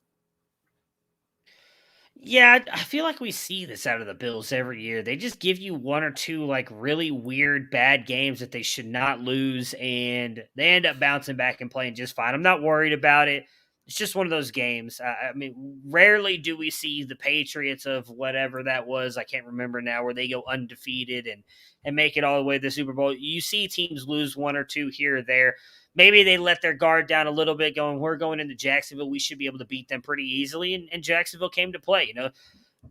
Yeah, I feel like we see this out of the Bills every year. They just give you 1 or 2 like really weird bad games that they should not lose, and they end up bouncing back and playing just fine. I'm not worried about it. It's just one of those games. I mean, rarely do we see the Patriots of whatever that was, I can't remember now, where they go undefeated and make it all the way to the Super Bowl. You see teams lose 1 or 2 here or there. Maybe they let their guard down a little bit, we're going into Jacksonville. We should be able to beat them pretty easily. And Jacksonville came to play.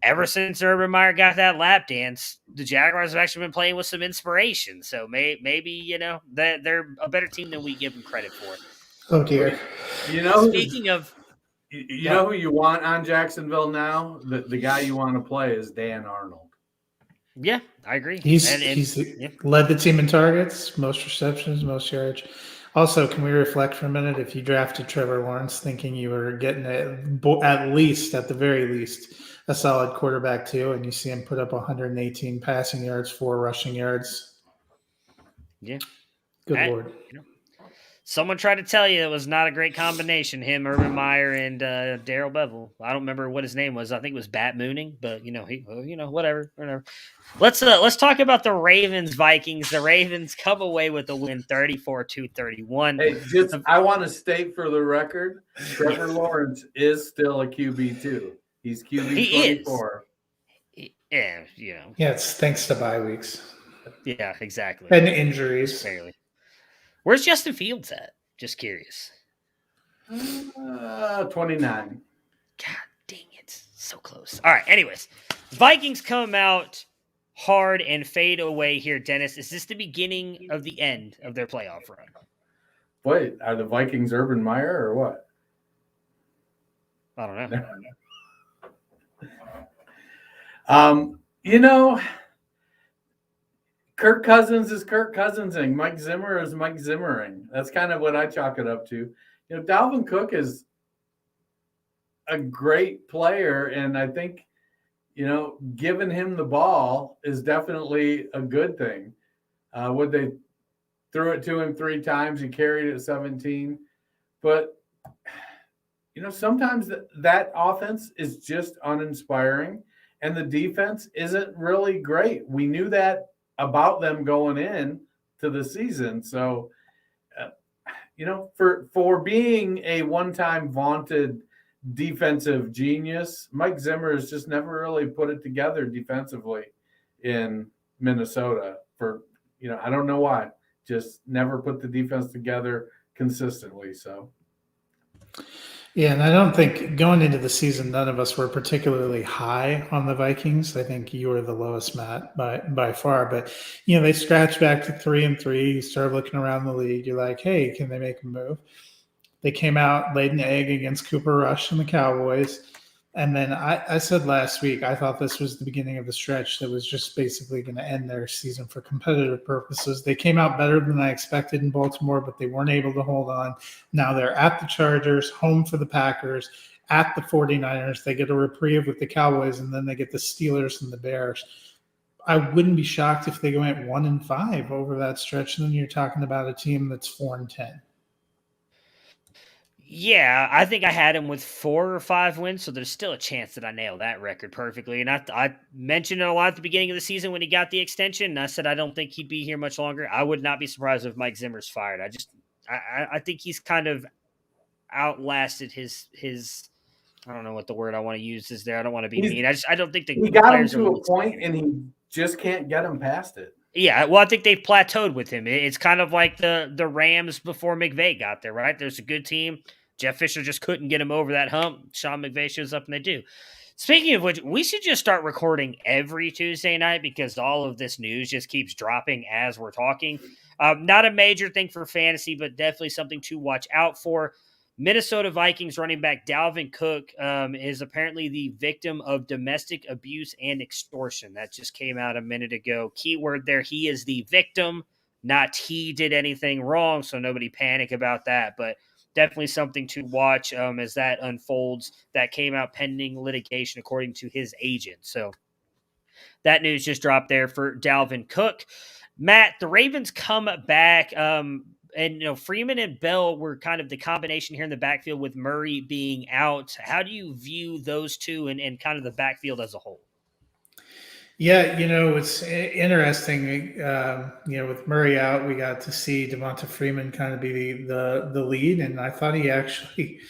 Ever since Urban Meyer got that lap dance, the Jaguars have actually been playing with some inspiration. So maybe that they're a better team than we give them credit for. Oh, dear. Speaking of... You know who you want on Jacksonville now? The guy you want to play is Dan Arnold. Yeah, I agree. He's led the team in targets, most receptions, most yards. Also, can we reflect for a minute? If you drafted Trevor Lawrence thinking you were getting at the very least, a solid quarterback too, and you see him put up 118 passing yards, 4 rushing yards. Yeah. Good Lord. Someone tried to tell you it was not a great combination, him, Urban Meyer, and Daryl Bevel. I don't remember what his name was. I think it was Bat Mooning, but whatever. Let's talk about the Ravens Vikings. The Ravens come away with a win 34-31. Hey, I want to state for the record, Trevor Lawrence is still a QB too. He's QB 24. Yeah, Yeah, it's thanks to bye weeks. Yeah, exactly. And injuries. Barely. Where's Justin Fields at? Just curious. 29. God dang it. So close. All right, anyways. Vikings come out hard and fade away here, Dennis. Is this the beginning of the end of their playoff run? Wait, are the Vikings Urban Meyer or what? I don't know. Kirk Cousins is Kirk Cousinsing. Mike Zimmer is Mike Zimmering. That's kind of what I chalk it up to. Dalvin Cook is a great player, and I think, giving him the ball is definitely a good thing. They threw it to him 3 times. He carried it 17. But, sometimes that offense is just uninspiring, and the defense isn't really great. We knew that about them going in to the season. So, for being a one-time vaunted defensive genius, Mike Zimmer has just never really put it together defensively in Minnesota I don't know why, just never put the defense together consistently. So. Yeah, and I don't think going into the season, none of us were particularly high on the Vikings. I think you were the lowest, Matt, by far. But, they scratched back to 3-3. You start looking around the league. You're like, hey, can they make a move? They came out, laid an egg against Cooper Rush and the Cowboys. And then I said last week, I thought this was the beginning of the stretch that was just basically going to end their season for competitive purposes. They came out better than I expected in Baltimore, but they weren't able to hold on. Now they're at the Chargers, home for the Packers, at the 49ers. They get a reprieve with the Cowboys, and then they get the Steelers and the Bears. I wouldn't be shocked if they went 1-5 over that stretch, and then you're talking about a team that's 4-10. Yeah, I think I had him with 4 or 5 wins, so there's still a chance that I nail that record perfectly. And I mentioned it a lot at the beginning of the season when he got the extension, and I said I don't think he'd be here much longer. I would not be surprised if Mike Zimmer's fired. I think he's kind of outlasted his I don't know what the word I want to use is there. I don't want to be mean. I don't think he got him to a point, and he just can't get him past it. Yeah, well, I think they've plateaued with him. It's kind of like the Rams before McVay got there, right? There's a good team. Jeff Fisher just couldn't get him over that hump. Sean McVay shows up and they do. Speaking of which, we should just start recording every Tuesday night because all of this news just keeps dropping as we're talking. Not a major thing for fantasy, but definitely something to watch out for. Minnesota Vikings running back Dalvin Cook is apparently the victim of domestic abuse and extortion. That just came out a minute ago. Keyword there, he is the victim, not he did anything wrong, so nobody panic about that. But definitely something to watch as that unfolds. That came out pending litigation, according to his agent. So that news just dropped there for Dalvin Cook. Matt, the Ravens come back, and Freeman and Bell were kind of the combination here in the backfield with Murray being out. How do you view those two and kind of the backfield as a whole? Yeah, it's interesting. With Murray out, we got to see Devonta Freeman kind of be the lead, and I thought he actually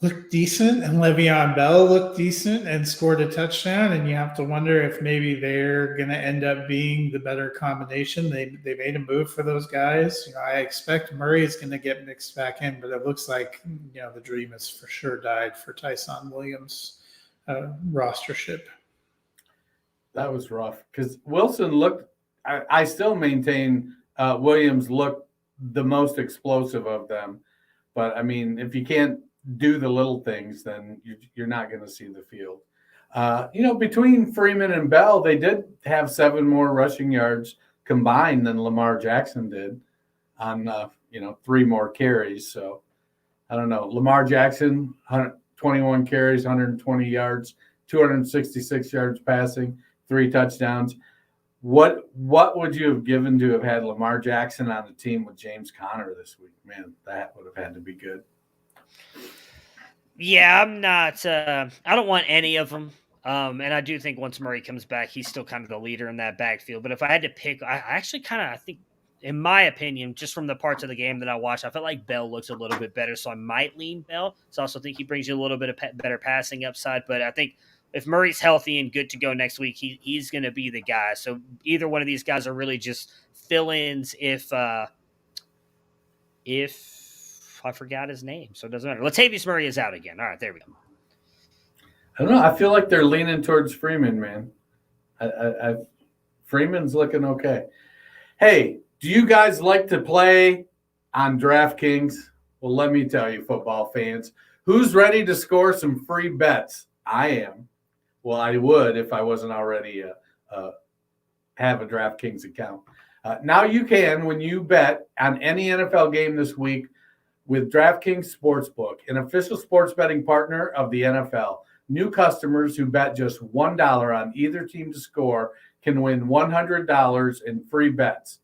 looked decent, and Le'Veon Bell looked decent and scored a touchdown. And you have to wonder if maybe they're going to end up being the better combination. They made a move for those guys. I expect Murray is going to get mixed back in, but it looks like the dream has for sure died for Tyson Williams' rostership. That was rough because Wilson looked – I still maintain Williams looked the most explosive of them. But, I mean, if you can't do the little things, then you're not going to see the field. Between Freeman and Bell, they did have 7 more rushing yards combined than Lamar Jackson did on, 3 more carries. So, I don't know. Lamar Jackson, 121 carries, 120 yards, 266 yards passing. 3 touchdowns. What would you have given to have had Lamar Jackson on the team with James Conner this week? Man, that would have had to be good. Yeah, I'm not. I don't want any of them. And I do think once Murray comes back, he's still kind of the leader in that backfield. But if I had to pick, I actually I think, in my opinion, just from the parts of the game that I watched, I felt like Bell looks a little bit better. So I might lean Bell. So I also think he brings you a little bit of better passing upside. But I think if Murray's healthy and good to go next week, he's going to be the guy. So either one of these guys are really just fill-ins if I forgot his name, so it doesn't matter. Latavius Murray is out again. All right, there we go. I don't know. I feel like they're leaning towards Freeman, man. Freeman's looking okay. Hey, do you guys like to play on DraftKings? Well, let me tell you, football fans, who's ready to score some free bets? I am. Well, I would if I wasn't already have a DraftKings account. Now you can, when you bet on any NFL game this week with DraftKings Sportsbook, an official sports betting partner of the NFL. New customers who bet just $1 on either team to score can win $100 in free bets.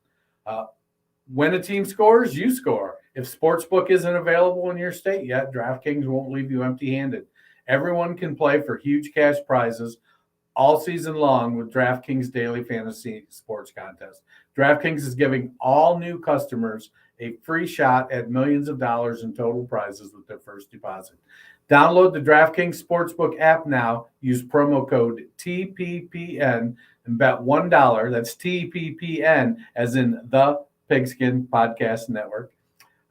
When a team scores, you score. If Sportsbook isn't available in your state yet, DraftKings won't leave you empty-handed. Everyone can play for huge cash prizes all season long with DraftKings Daily Fantasy Sports Contest. DraftKings is giving all new customers a free shot at millions of dollars in total prizes with their first deposit. Download the DraftKings Sportsbook app now. Use promo code TPPN and bet $1. That's TPPN, as in the Pigskin Podcast Network.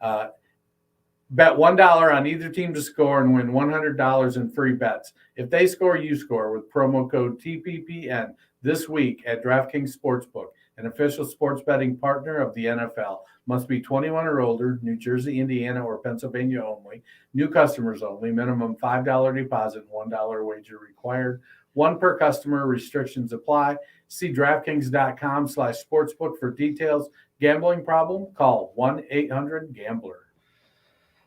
Bet $1 on either team to score and win $100 in free bets. If they score, you score with promo code TPPN this week at DraftKings Sportsbook, an official sports betting partner of the NFL. Must be 21 or older, New Jersey, Indiana, or Pennsylvania only. New customers only. Minimum $5 deposit, $1 wager required. One per customer. Restrictions apply. See DraftKings.com/sportsbook for details. Gambling problem? Call 1-800-GAMBLER.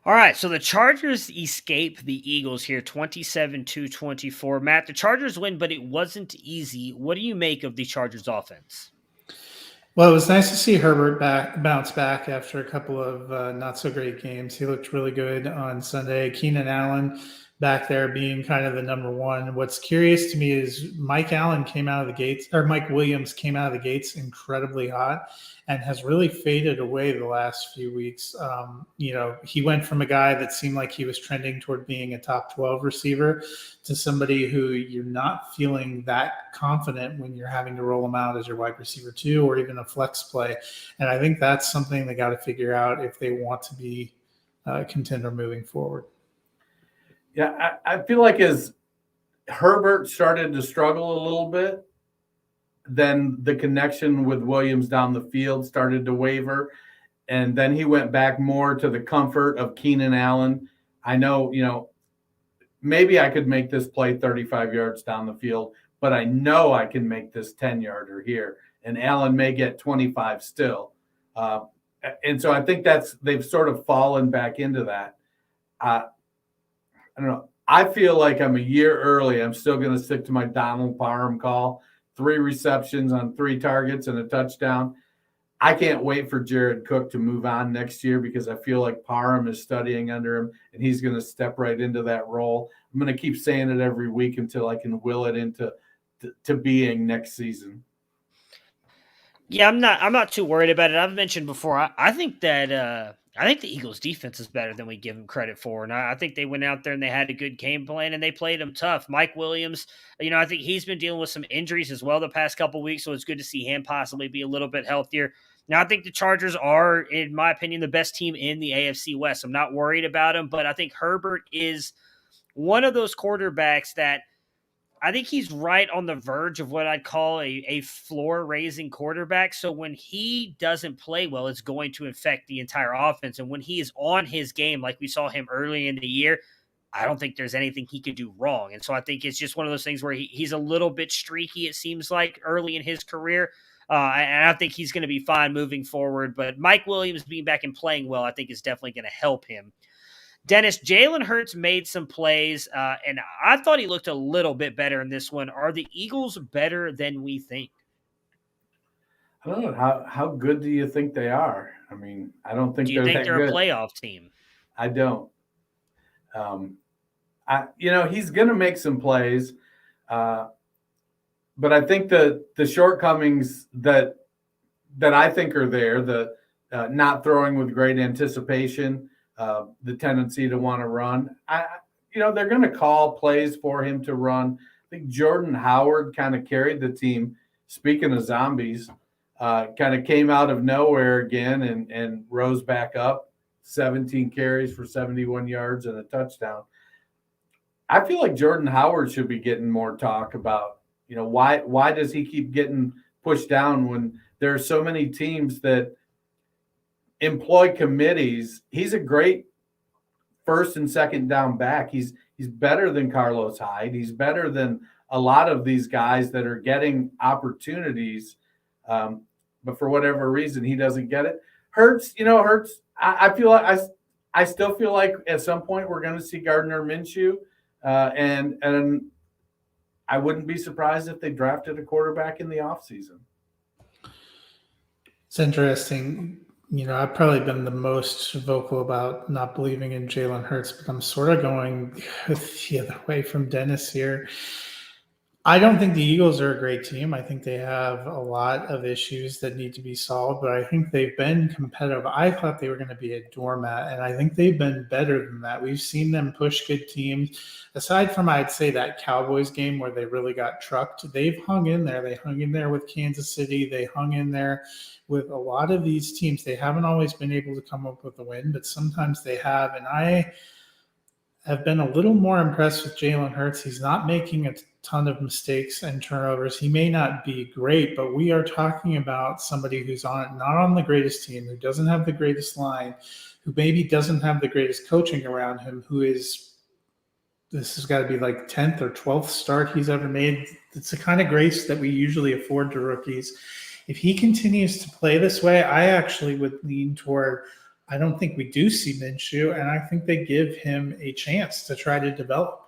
All right, so the Chargers escape the Eagles here, 27-24. Matt, the Chargers win, but it wasn't easy. What do you make of the Chargers offense? Well, it was nice to see Herbert bounce back after a couple of not so great games. He looked really good on Sunday. Keenan Allen back there being kind of the number one. What's curious to me is Mike Williams came out of the gates incredibly hot and has really faded away the last few weeks. He went from a guy that seemed like he was trending toward being a top 12 receiver to somebody who you're not feeling that confident when you're having to roll him out as your wide receiver 2 or even a flex play. And I think that's something they got to figure out if they want to be a contender moving forward. Yeah, I feel like as Herbert started to struggle a little bit, then the connection with Williams down the field started to waver. And then he went back more to the comfort of Keenan Allen. I know, maybe I could make this play 35 yards down the field, but I know I can make this 10-yarder here. And Allen may get 25 still. And so I think they've sort of fallen back into that. I don't know. I feel like I'm a year early. I'm still going to stick to my Donald Parham call. 3 receptions on 3 targets and a touchdown. I can't wait for Jared Cook to move on next year because I feel like Parham is studying under him and he's going to step right into that role. I'm going to keep saying it every week until I can will it into being next season. Yeah, I'm not too worried about it. I've mentioned before, I think that I think the Eagles' defense is better than we give them credit for. And I think they went out there and they had a good game plan and they played them tough. Mike Williams, I think he's been dealing with some injuries as well the past couple of weeks, so it's good to see him possibly be a little bit healthier. Now, I think the Chargers are, in my opinion, the best team in the AFC West. I'm not worried about them, but I think Herbert is one of those quarterbacks that I think he's right on the verge of what I'd call a floor-raising quarterback. So when he doesn't play well, it's going to affect the entire offense. And when he is on his game, like we saw him early in the year, I don't think there's anything he could do wrong. And so I think it's just one of those things where he's a little bit streaky, it seems like, early in his career. And I think he's going to be fine moving forward. But Mike Williams being back and playing well, I think is definitely going to help him. Dennis, Jalen Hurts made some plays, and I thought he looked a little bit better in this one. Are the Eagles better than we think? I don't know. How good do you think they are? I mean, I don't think Do you they're think that they're good. a playoff team? I don't. He's going to make some plays, but I think the shortcomings that I think are there, the not throwing with great anticipation, the tendency to want to run. They're going to call plays for him to run. I think Jordan Howard kind of carried the team. Speaking of zombies, kind of came out of nowhere again and rose back up. 17 carries for 71 yards and a touchdown. I feel like Jordan Howard should be getting more talk about, why does he keep getting pushed down when there are so many teams that employ committees? He's a great first and second down back. He's better than Carlos Hyde. He's better than a lot of these guys that are getting opportunities. But for whatever reason, he doesn't get it. Hurts. I feel like I still feel like at some point we're going to see Gardner Minshew. And I wouldn't be surprised if they drafted a quarterback in the offseason. It's interesting. I've probably been the most vocal about not believing in Jalen Hurts, but I'm sort of going the other way from Dennis here. I don't think the Eagles are a great team. I think they have a lot of issues that need to be solved, but I think they've been competitive. I thought they were going to be a doormat, and I think they've been better than that. We've seen them push good teams. Aside from, I'd say, that Cowboys game where they really got trucked, they've hung in there. They hung in there with Kansas City. They hung in there with a lot of these teams. They haven't always been able to come up with a win, but sometimes they have, and I have been a little more impressed with Jalen Hurts. He's not making a ton of mistakes and turnovers. He may not be great, but we are talking about somebody who's not on the greatest team, who doesn't have the greatest line, who maybe doesn't have the greatest coaching around him, this has got to be like 10th or 12th start he's ever made. It's the kind of grace that we usually afford to rookies. If he continues to play this way, I actually would lean toward, I don't think we do see Minshew, and I think they give him a chance to try to develop.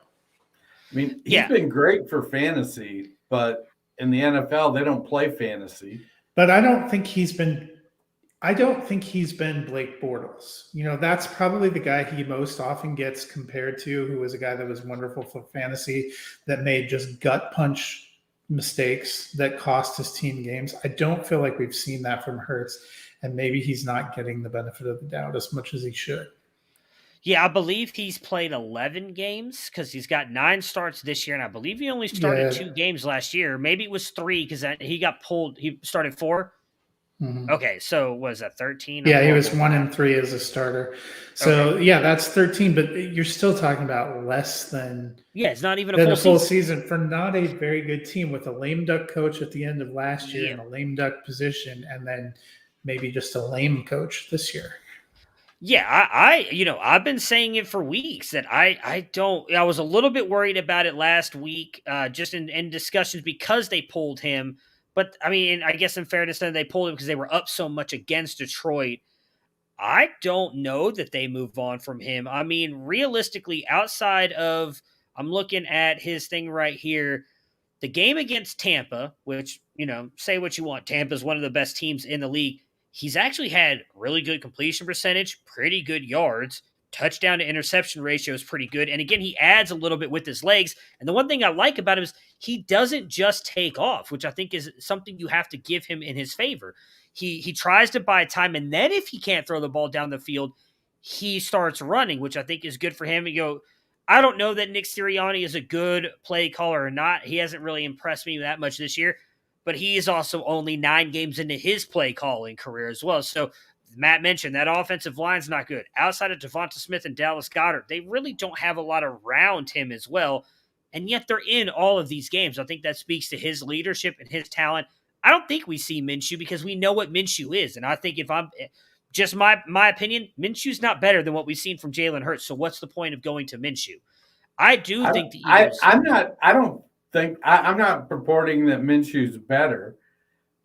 I mean, he's been great for fantasy, but in the NFL, they don't play fantasy. But I don't think he's been Blake Bortles. That's probably the guy he most often gets compared to, who was a guy that was wonderful for fantasy, that made just gut punch mistakes that cost his team games. I don't feel like we've seen that from Hurts, and maybe he's not getting the benefit of the doubt as much as he should. Yeah, I believe he's played 11 games because he's got 9 starts this year, and I believe he only started 2 games last year. Maybe it was 3 because he got pulled. He started 4. Mm-hmm. Okay, so was that 13? Yeah, he was 1-3 as a starter. So that's 13. But you're still talking about less than it's not even a full season for not a very good team, with a lame duck coach at the end of last year in a lame duck position, and then maybe just a lame coach this year. Yeah, I've been saying it for weeks that I was a little bit worried about it last week, just in discussions because they pulled him. But I mean, I guess in fairness, then they pulled him because they were up so much against Detroit. I don't know that they move on from him. I mean, realistically, outside of, I'm looking at his thing right here, the game against Tampa, which, say what you want, Tampa's one of the best teams in the league. He's actually had really good completion percentage, pretty good yards, touchdown to interception ratio is pretty good. And again, he adds a little bit with his legs. And the one thing I like about him is he doesn't just take off, which I think is something you have to give him in his favor. He tries to buy time, and then if he can't throw the ball down the field, he starts running, which I think is good for him. I don't know that Nick Sirianni is a good play caller or not. He hasn't really impressed me that much this year, but he is also only 9 games into his play calling career as well. So Matt mentioned that offensive line's not good. Outside of Devonta Smith and Dallas Goedert, they really don't have a lot around him as well, and yet they're in all of these games. I think that speaks to his leadership and his talent. I don't think we see Minshew because we know what Minshew is, and I think if I'm just my opinion, Minshew's not better than what we've seen from Jalen Hurts. So what's the point of going to Minshew? I think the Eagles. I'm not purporting that Minshew's better.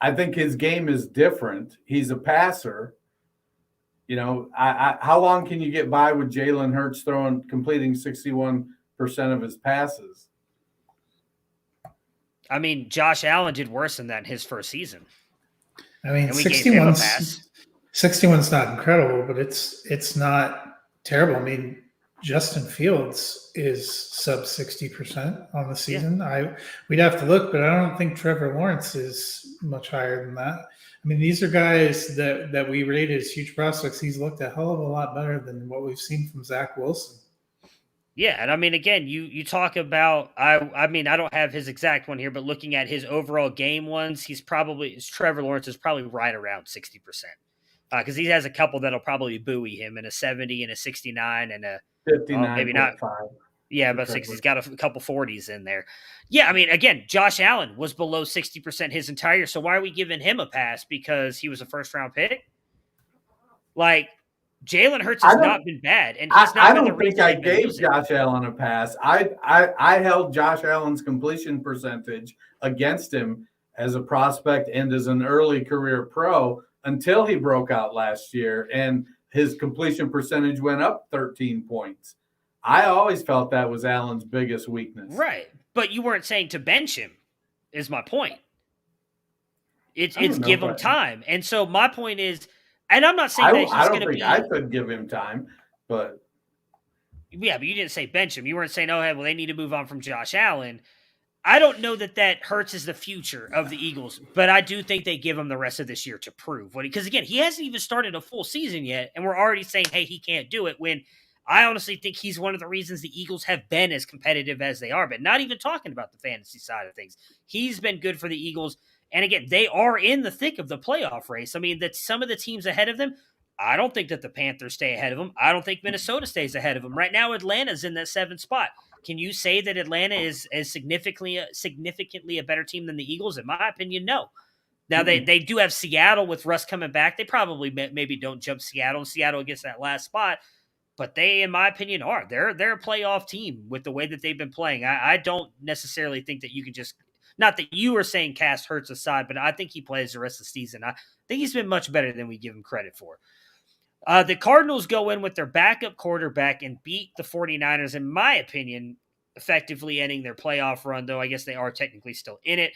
I think his game is different. He's a passer. How long can you get by with Jalen Hurts completing 61% of his passes? I mean, Josh Allen did worse than that in his first season. I mean, and we gave him a pass. 61's not incredible, but it's not terrible. I mean, Justin Fields is sub 60% on the season. Yeah. We'd have to look, but I don't think Trevor Lawrence is much higher than that. I mean, these are guys that we rate as huge prospects. He's looked a hell of a lot better than what we've seen from Zach Wilson. Yeah, and I mean, again, you talk about I mean, I don't have his exact one here, but looking at his overall game ones, Trevor Lawrence is probably right around 60%. Because he has a couple that'll probably buoy him in a 70 and a 69 and a 59, maybe not 5. Yeah, about 6. He's got a couple 40s in there. Yeah, I mean, again, Josh Allen was below 60% his entire year. So why are we giving him a pass because he was a first-round pick? Like, Jalen Hurts has not been bad, and he's not. I don't think I gave Josh Allen a pass. I held Josh Allen's completion percentage against him as a prospect and as an early career pro until he broke out last year, and his completion percentage went up 13 points. I always felt that was Allen's biggest weakness. Right, but you weren't saying to bench him, is my point. It's give him time, and so my point is. And I'm not saying that he's going to be. I could give him time, but yeah, but you didn't say bench him. You weren't saying, "Oh, well, they need to move on from Josh Allen." I don't know that Hurts is the future of the Eagles, but I do think they give him the rest of this year to prove what because again, he hasn't even started a full season yet, and we're already saying, "Hey, he can't do it." When I honestly think he's one of the reasons the Eagles have been as competitive as they are. But not even talking about the fantasy side of things, he's been good for the Eagles. And again, they are in the thick of the playoff race. I mean, that some of the teams ahead of them, I don't think that the Panthers stay ahead of them. I don't think Minnesota stays ahead of them. Right now, Atlanta's in that 7th spot. Can you say that Atlanta is significantly a better team than the Eagles? In my opinion, no. Now, they do have Seattle with Russ coming back. They probably maybe don't jump Seattle, and Seattle gets that last spot. But they, in my opinion, are. They're a playoff team with the way that they've been playing. I don't necessarily think that you can just – not that you were saying cast Hurts aside, but I think he plays the rest of the season. I think he's been much better than we give him credit for. The Cardinals go in with their backup quarterback and beat the 49ers, in my opinion, effectively ending their playoff run, though I guess they are technically still in it.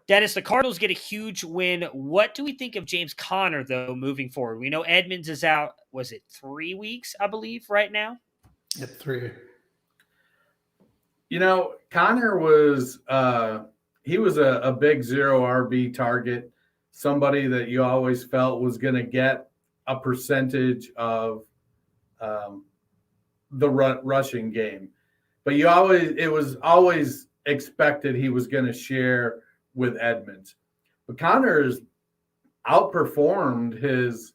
Dennis, the Cardinals get a huge win. What do we think of James Conner, though, moving forward? We know Edmonds is out, was it 3 weeks, I believe, right now? Yep, 3. You know, Conner was he was a big 0 RB target, somebody that you always felt was going to get a percentage of the rushing game. But it was always expected he was going to share with Edmonds. But Conner has outperformed his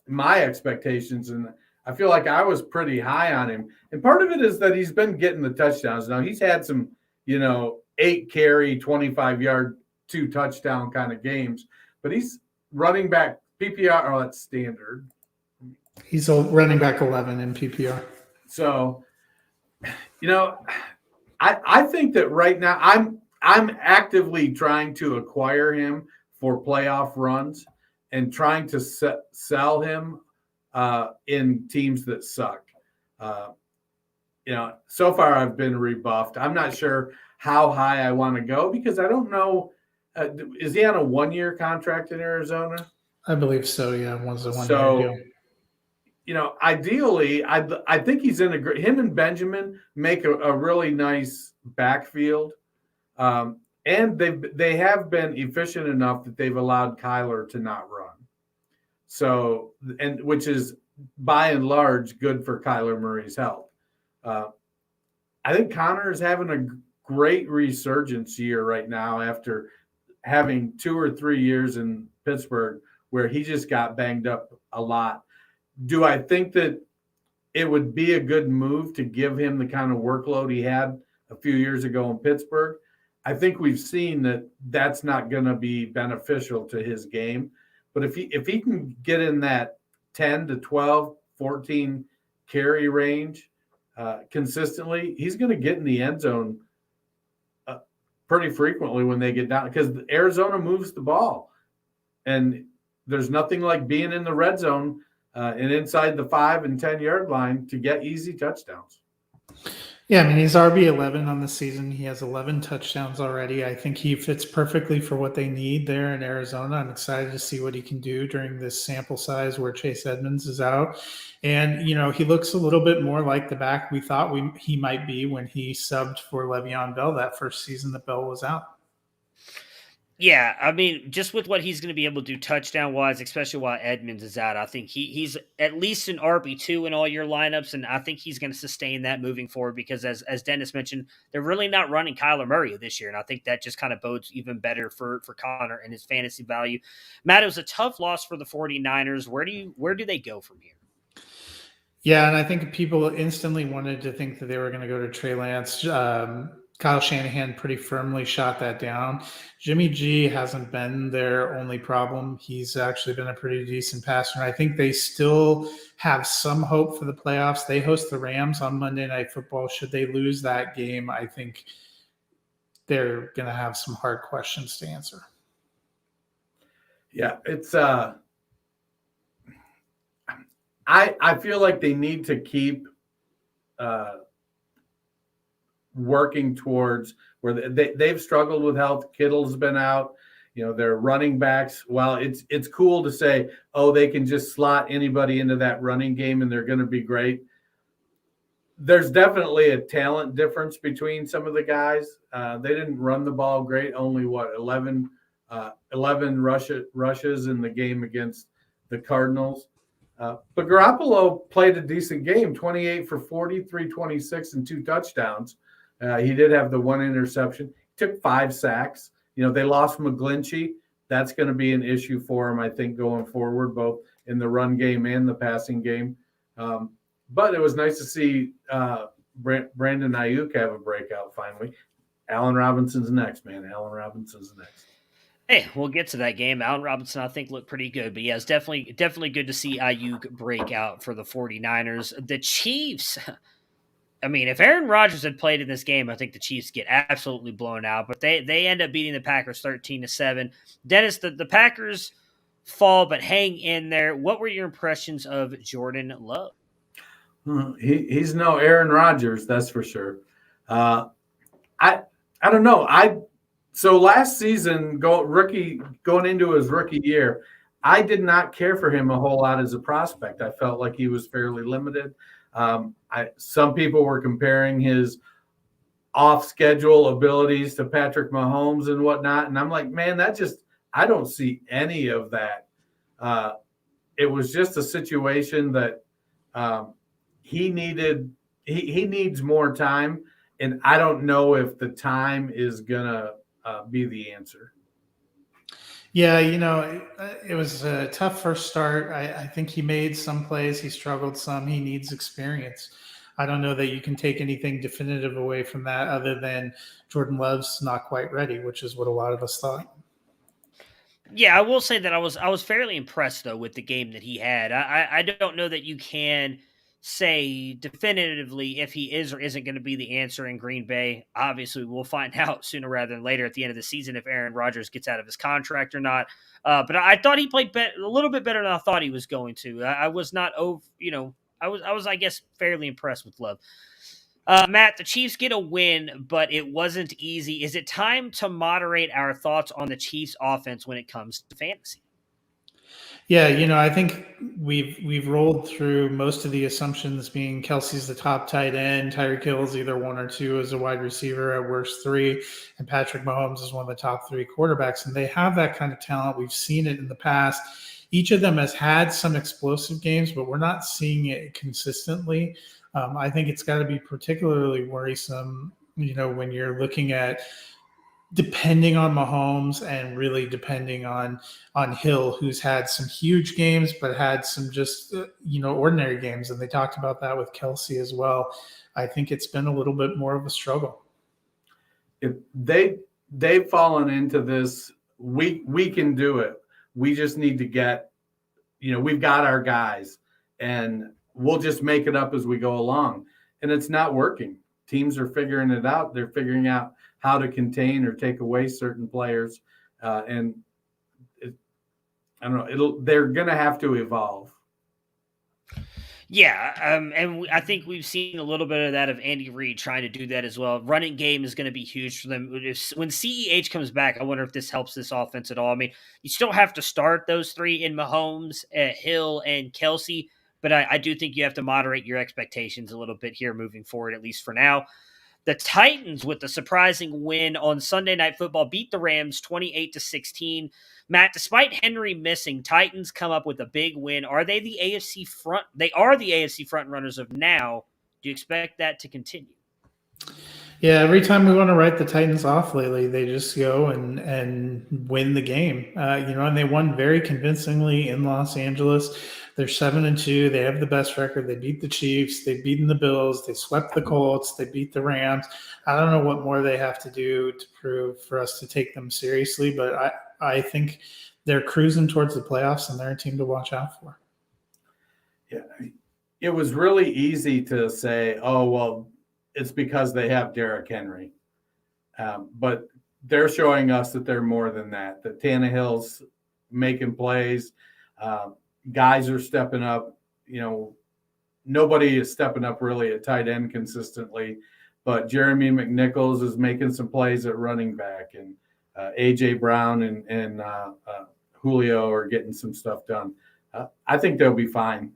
my expectations, and I feel like I was pretty high on him. And part of it is that he's been getting the touchdowns. Now he's had some, 8 carry, 25-yard, 2 touchdown kind of games, but he's running back PPR. Oh, that's standard. He's a running back 11 in PPR. So, I think that right now I'm actively trying to acquire him for playoff runs and trying to sell him in teams that suck. So far I've been rebuffed. I'm not sure how high I want to go because I don't know. Is he on a 1-year contract in Arizona? I believe so. Yeah, one's a 1-year deal. Ideally, I think he's in him and Benjamin make a really nice backfield. And they have been efficient enough that they've allowed Kyler to not run. So, which is by and large good for Kyler Murray's health. I think Conner is having a great resurgence year right now after having 2 or 3 years in Pittsburgh where he just got banged up a lot. Do I think that it would be a good move to give him the kind of workload he had a few years ago in Pittsburgh? I think we've seen that that's not going to be beneficial to his game. But if he can get in that 10 to 12, 14 carry range consistently, he's going to get in the end zone pretty frequently when they get down because Arizona moves the ball. And there's nothing like being in the red zone and inside the 5 and 10 yard line to get easy touchdowns. Yeah, I mean, he's RB11 on the season. He has 11 touchdowns already. I think he fits perfectly for what they need there in Arizona. I'm excited to see what he can do during this sample size where Chase Edmonds is out. And, he looks a little bit more like the back we thought he might be when he subbed for Le'Veon Bell that first season that Bell was out. Yeah, I mean, just with what he's going to be able to do touchdown wise, especially while Edmonds is out, I think he's at least an RB2 in all your lineups, and I think he's going to sustain that moving forward because, as Dennis mentioned, they're really not running Kyler Murray this year, and I think that just kind of bodes even better for Connor and his fantasy value. Matt, it was a tough loss for the 49ers. Where do they go from here? Yeah, and I think people instantly wanted to think that they were going to go to Trey Lance. Kyle Shanahan pretty firmly shot that down. Jimmy G hasn't been their only problem. He's actually been a pretty decent passer. And I think they still have some hope for the playoffs. They host the Rams on Monday Night Football. Should they lose that game, I think they're going to have some hard questions to answer. Yeah, it's I feel like they need to keep working towards where they've struggled with health. Kittle's been out. Their running backs. While it's cool to say, oh, they can just slot anybody into that running game and they're going to be great. There's definitely a talent difference between some of the guys. They didn't run the ball great. Only 11 rushes in the game against the Cardinals. But Garoppolo played a decent game, 28 for 40, 326, and 2 touchdowns. He did have the 1 interception. He took 5 sacks. They lost McGlinchey. That's going to be an issue for him, I think, going forward, both in the run game and the passing game. But it was nice to see Brandon Ayuk have a breakout finally. Allen Robinson's next, man. Allen Robinson's next. Hey, we'll get to that game. Allen Robinson, I think, looked pretty good. But yeah, it's definitely good to see Ayuk break out for the 49ers. The Chiefs, I mean, if Aaron Rodgers had played in this game, I think the Chiefs get absolutely blown out. But they end up beating the Packers 13-7. Dennis, the Packers fall but hang in there. What were your impressions of Jordan Love? He's no Aaron Rodgers, that's for sure. I don't know. So last season, going into his rookie year, I did not care for him a whole lot as a prospect. I felt like he was fairly limited. Some people were comparing his off-schedule abilities to Patrick Mahomes and whatnot, and I'm like, man, I don't see any of that. It was just a situation that he needs more time, and I don't know if the time is gonna be the answer. Yeah, it was a tough first start. I think he made some plays. He struggled some. He needs experience. I don't know that you can take anything definitive away from that other than Jordan Love's not quite ready, which is what a lot of us thought. Yeah, I will say that I was fairly impressed, though, with the game that he had. I don't know that you can say definitively if he is or isn't going to be the answer in Green Bay. Obviously, we'll find out sooner rather than later at the end of the season if Aaron Rodgers gets out of his contract or not. But I thought he played a little bit better than I thought he was going to. I was not over, I was I guess fairly impressed with Love. Matt, the Chiefs get a win, but it wasn't easy. Is it time to moderate our thoughts on the Chiefs offense when it comes to fantasy? Yeah, I think we've rolled through most of the assumptions being Kelsey's the top tight end, Tyreek Hill's either 1 or 2 as a wide receiver, at worst 3, and Patrick Mahomes is one of the top 3 quarterbacks. And they have that kind of talent. We've seen it in the past. Each of them has had some explosive games, but we're not seeing it consistently. I think it's got to be particularly worrisome, when you're looking at depending on Mahomes and really depending on Hill, who's had some huge games, but had some just, ordinary games. And they talked about that with Kelsey as well. I think it's been a little bit more of a struggle. If they've fallen into this, we can do it. We just need to get, we've got our guys and we'll just make it up as we go along. And it's not working. Teams are figuring it out. They're figuring out how to contain or take away certain players. I don't know. They're going to have to evolve. Yeah, I think we've seen a little bit of that of Andy Reid trying to do that as well. Running game is going to be huge for them. When CEH comes back, I wonder if this helps this offense at all. I mean, you still have to start those three in Mahomes, Hill, and Kelsey, but I do think you have to moderate your expectations a little bit here moving forward, at least for now. The Titans, with the surprising win on Sunday Night Football, beat the Rams 28-16. Matt, despite Henry missing, Titans come up with a big win. Are they the AFC front? They are the AFC front runners of now. Do you expect that to continue? Yeah, every time we want to write the Titans off lately, they just go and win the game. And they won very convincingly in Los Angeles. They're 7-2. They have the best record. They beat the Chiefs. They've beaten the Bills. They swept the Colts. They beat the Rams. I don't know what more they have to do to prove for us to take them seriously, but I think they're cruising towards the playoffs, and they're a team to watch out for. Yeah, it was really easy to say, oh, well, it's because they have Derrick Henry. But they're showing us that they're more than that. That Tannehill's making plays. Guys are stepping up. Nobody is stepping up really at tight end consistently. But Jeremy McNichols is making some plays at running back. And A.J. Brown and Julio are getting some stuff done. I think they'll be fine.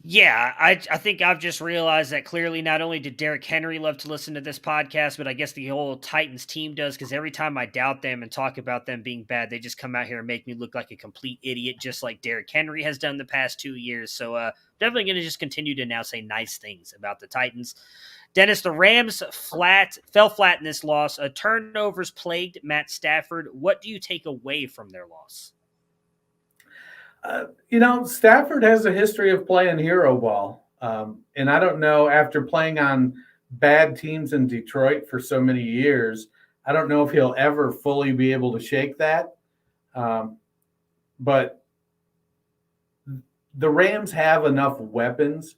Yeah, I think I've just realized that clearly not only did Derrick Henry love to listen to this podcast, but I guess the whole Titans team does, because every time I doubt them and talk about them being bad, they just come out here and make me look like a complete idiot, just like Derrick Henry has done the past 2 years. So definitely going to just continue to now say nice things about the Titans. Dennis, the Rams fell flat in this loss. Turnovers plagued Matt Stafford. What do you take away from their loss? Stafford has a history of playing hero ball. And I don't know, after playing on bad teams in Detroit for so many years, I don't know if he'll ever fully be able to shake that. But the Rams have enough weapons.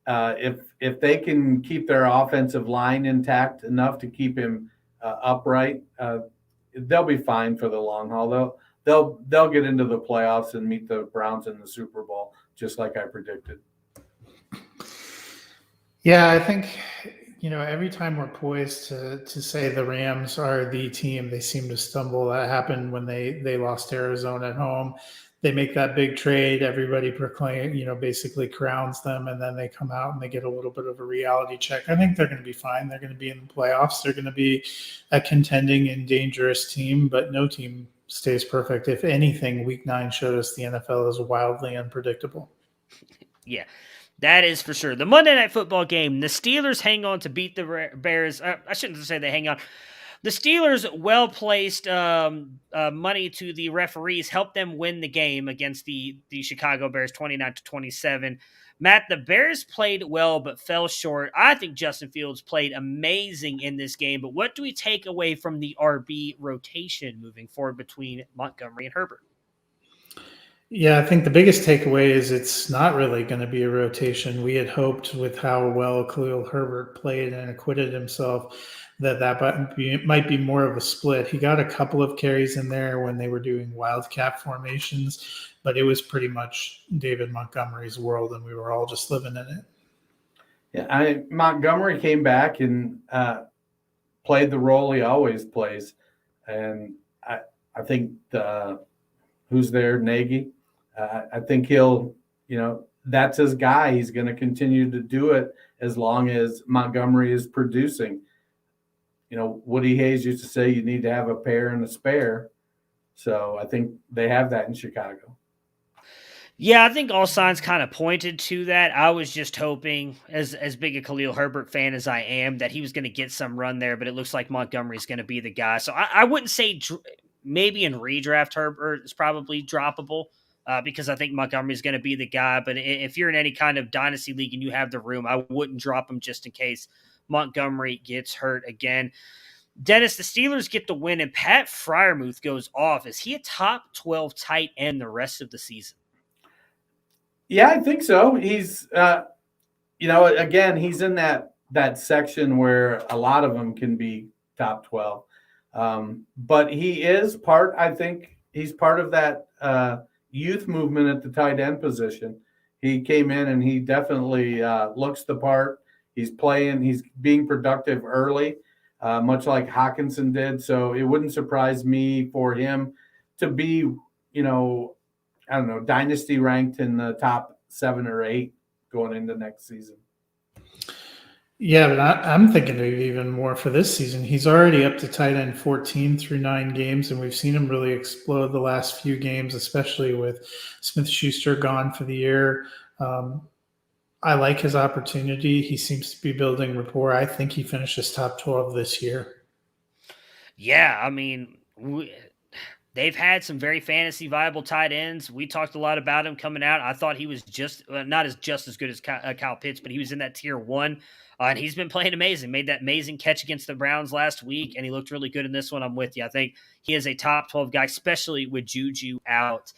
If they can keep their offensive line intact enough to keep him upright, they'll be fine for the long haul. They'll get into the playoffs and meet the Browns in the Super Bowl, just like I predicted. Yeah, I think, every time we're poised to say the Rams are the team, they seem to stumble. That happened when they lost Arizona at home. They make that big trade. Everybody basically crowns them, and then they come out and they get a little bit of a reality check. I think they're going to be fine. They're going to be in the playoffs. They're going to be a contending and dangerous team, but no team stays perfect. If anything, Week 9 showed us the NFL is wildly unpredictable. Yeah, that is for sure. The Monday Night Football game, the Steelers hang on to beat the Bears. I shouldn't say they hang on. The Steelers' well-placed money to the referees helped them win the game against the Chicago Bears 29-27. Matt, the Bears played well but fell short. I think Justin Fields played amazing in this game, but what do we take away from the RB rotation moving forward between Montgomery and Herbert? Yeah, I think the biggest takeaway is it's not really going to be a rotation. We had hoped with how well Khalil Herbert played and acquitted himself that might be more of a split. He got a couple of carries in there when they were doing wildcat formations, but it was pretty much David Montgomery's world, and we were all just living in it. Yeah, Montgomery came back and played the role he always plays, and I think who's there, Nagy? I think he'll, that's his guy. He's going to continue to do it as long as Montgomery is producing. Woody Hayes used to say you need to have a pair and a spare. So I think they have that in Chicago. Yeah, I think all signs kind of pointed to that. I was just hoping, as big a Khalil Herbert fan as I am, that he was going to get some run there, but it looks like Montgomery's going to be the guy. So I wouldn't say maybe in redraft Herbert is probably droppable because I think Montgomery's going to be the guy. But if you're in any kind of dynasty league and you have the room, I wouldn't drop him just in case Montgomery gets hurt again. Dennis, the Steelers get the win, and Pat Freiermuth goes off. Is he a top 12 tight end the rest of the season? Yeah, I think so. He's, again, he's in that section where a lot of them can be top 12. But he is I think he's part of that youth movement at the tight end position. He came in and he definitely looks the part. He's playing. He's being productive early, much like Hawkinson did. So it wouldn't surprise me for him to be, I don't know, dynasty ranked in the top 7 or 8 going into next season. Yeah, but I'm thinking of even more for this season. He's already up to tight end 14 through 9 games, and we've seen him really explode the last few games, especially with Smith-Schuster gone for the year. I like his opportunity. He seems to be building rapport. I think he finishes top 12 this year. Yeah, I mean, they've had some very fantasy viable tight ends. We talked a lot about him coming out. I thought he was not as good as Kyle Pitts, but he was in that tier 1. And he's been playing amazing. Made that amazing catch against the Browns last week, and he looked really good in this one. I'm with you. I think he is a top 12 guy, especially with Juju out.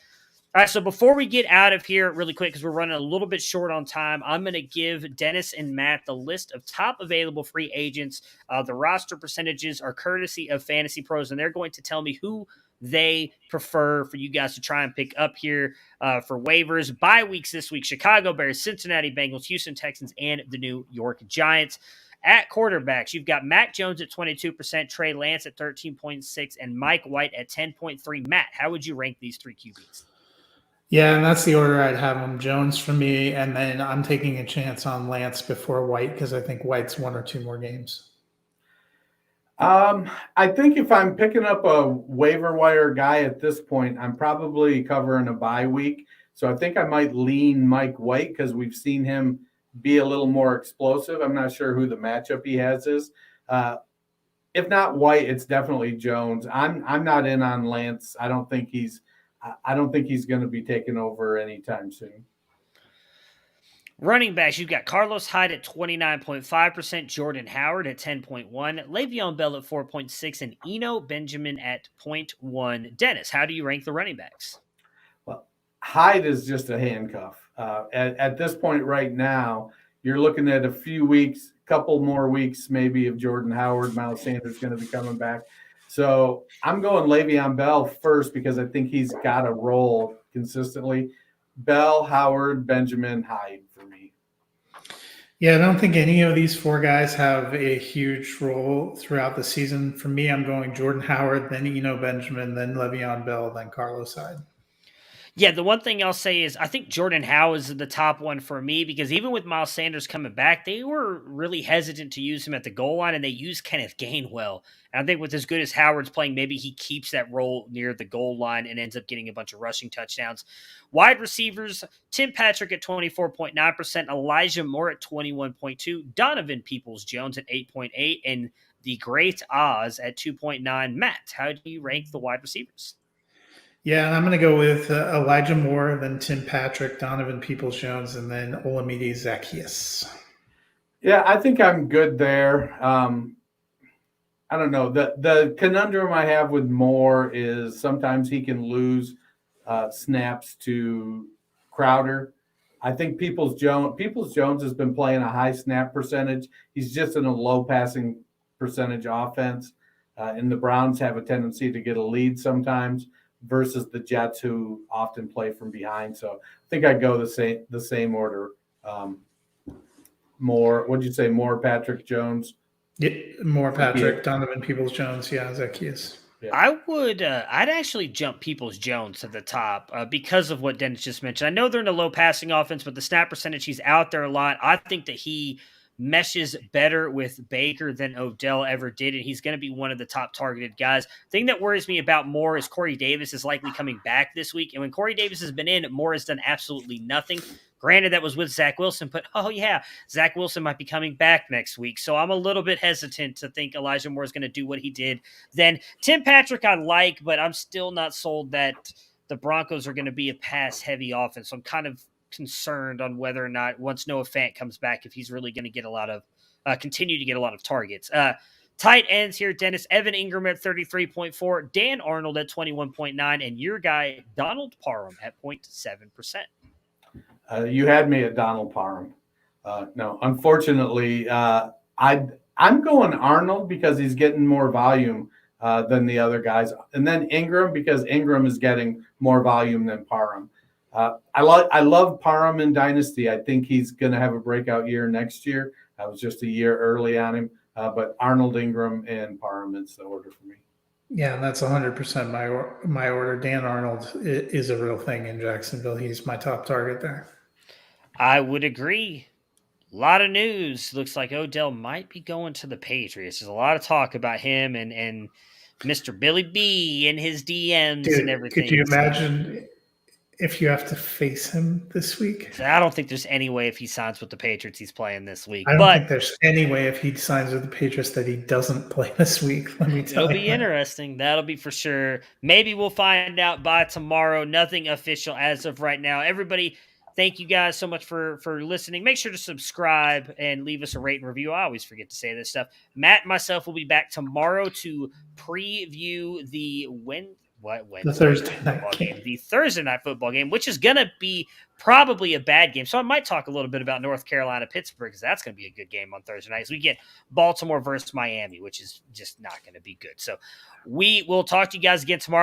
All right, so before we get out of here really quick, because we're running a little bit short on time, I'm going to give Dennis and Matt the list of top available free agents. The roster percentages are courtesy of Fantasy Pros, and they're going to tell me who they prefer for you guys to try and pick up here for waivers. Bye weeks this week: Chicago Bears, Cincinnati Bengals, Houston Texans, and the New York Giants. At quarterbacks, you've got Mac Jones at 22%, Trey Lance at 13.6%, and Mike White at 10.3%. Matt, how would you rank these 3 QBs? Yeah, and that's the order I'd have him. Jones for me, and then I'm taking a chance on Lance before White because I think White's 1 or 2 more games. I think if I'm picking up a waiver wire guy at this point, I'm probably covering a bye week. So I think I might lean Mike White because we've seen him be a little more explosive. I'm not sure who the matchup he has is. If not White, it's definitely Jones. I'm not in on Lance. I don't think he's going to be taking over anytime soon. Running backs, you've got Carlos Hyde at 29.5%, Jordan Howard at 10.1%, Le'Veon Bell at 4.6%, and Eno Benjamin at 0.1%. Dennis, how do you rank the running backs? Well, Hyde is just a handcuff. At this point right now, you're looking at a few weeks, couple more weeks maybe of Jordan Howard. Miles Sanders going to be coming back. So I'm going Le'Veon Bell first because I think he's got a role consistently. Bell, Howard, Benjamin, Hyde for me. Yeah, I don't think any of these 4 guys have a huge role throughout the season. For me, I'm going Jordan Howard, then Eno Benjamin, then Le'Veon Bell, then Carlos Hyde. Yeah, the one thing I'll say is I think Jordan Howard is the top one for me because even with Miles Sanders coming back, they were really hesitant to use him at the goal line, and they used Kenneth Gainwell. And I think with as good as Howard's playing, maybe he keeps that role near the goal line and ends up getting a bunch of rushing touchdowns. Wide receivers, Tim Patrick at 24.9%, Elijah Moore at 21.2%, Donovan Peoples-Jones at 8.8%, and the great Oz at 2.9%. Matt, how do you rank the wide receivers? Yeah, I'm going to go with Elijah Moore, then Tim Patrick, Donovan Peoples-Jones, and then Olamide Zaccheaus. Yeah, I think I'm good there. I don't know. The conundrum I have with Moore is sometimes he can lose snaps to Crowder. I think Peoples-Jones has been playing a high snap percentage. He's just in a low passing percentage offense. And the Browns have a tendency to get a lead sometimes versus the Jets, who often play from behind. So I think I'd go the same order. Moore, what'd you say? Moore, Patrick, Jones? Yeah, Moore, Patrick, Donovan Peoples-Jones, Zaccheaus. Yeah. I'd actually jump Peoples-Jones to the top because of what Dennis just mentioned. I know they're in a low passing offense, but the snap percentage, he's out there a lot. I think that he meshes better with Baker than Odell ever did, and he's going to be one of the top targeted guys. The thing that worries me about Moore is Corey Davis is likely coming back this week, and when Corey Davis has been in, Moore has done absolutely nothing. Granted, that was with Zach Wilson, but Zach Wilson might be coming back next week, so I'm a little bit hesitant to think Elijah Moore is going to do what he did. Then Tim Patrick I like, but I'm still not sold that the Broncos are going to be a pass-heavy offense, so I'm kind of concerned on whether or not once Noah Fant comes back, if he's really going to get continue to get a lot of targets. Tight ends here, Dennis. Evan Ingram at 33.4%, Dan Arnold at 21.9%, and your guy Donald Parham at 0.7%. You had me at Donald Parham. No, unfortunately, I'm going Arnold because he's getting more volume than the other guys, and then Ingram because Ingram is getting more volume than Parham. I love Parham in Dynasty. I think he's going to have a breakout year next year. I was just a year early on him, but Arnold, Ingram, and Parham is the order for me. Yeah, that's 100% my order. Dan Arnold is a real thing in Jacksonville. He's my top target there. I would agree. A lot of news. Looks like Odell might be going to the Patriots. There's a lot of talk about him and Mr. Billy B and his DMs and everything. Could you imagine if you have to face him this week? I don't think there's any way if he signs with the Patriots he's playing this week. I don't think there's any way if he signs with the Patriots that he doesn't play this week. Let me tell you. It'll be interesting. That'll be for sure. Maybe we'll find out by tomorrow. Nothing official as of right now. Everybody, thank you guys so much for listening. Make sure to subscribe and leave us a rate and review. I always forget to say this stuff. Matt and myself will be back tomorrow to preview the Thursday night game. The Thursday night football game, which is going to be probably a bad game. So I might talk a little bit about North Carolina, Pittsburgh, because that's going to be a good game on Thursday night. So we get Baltimore versus Miami, which is just not going to be good. So we will talk to you guys again tomorrow.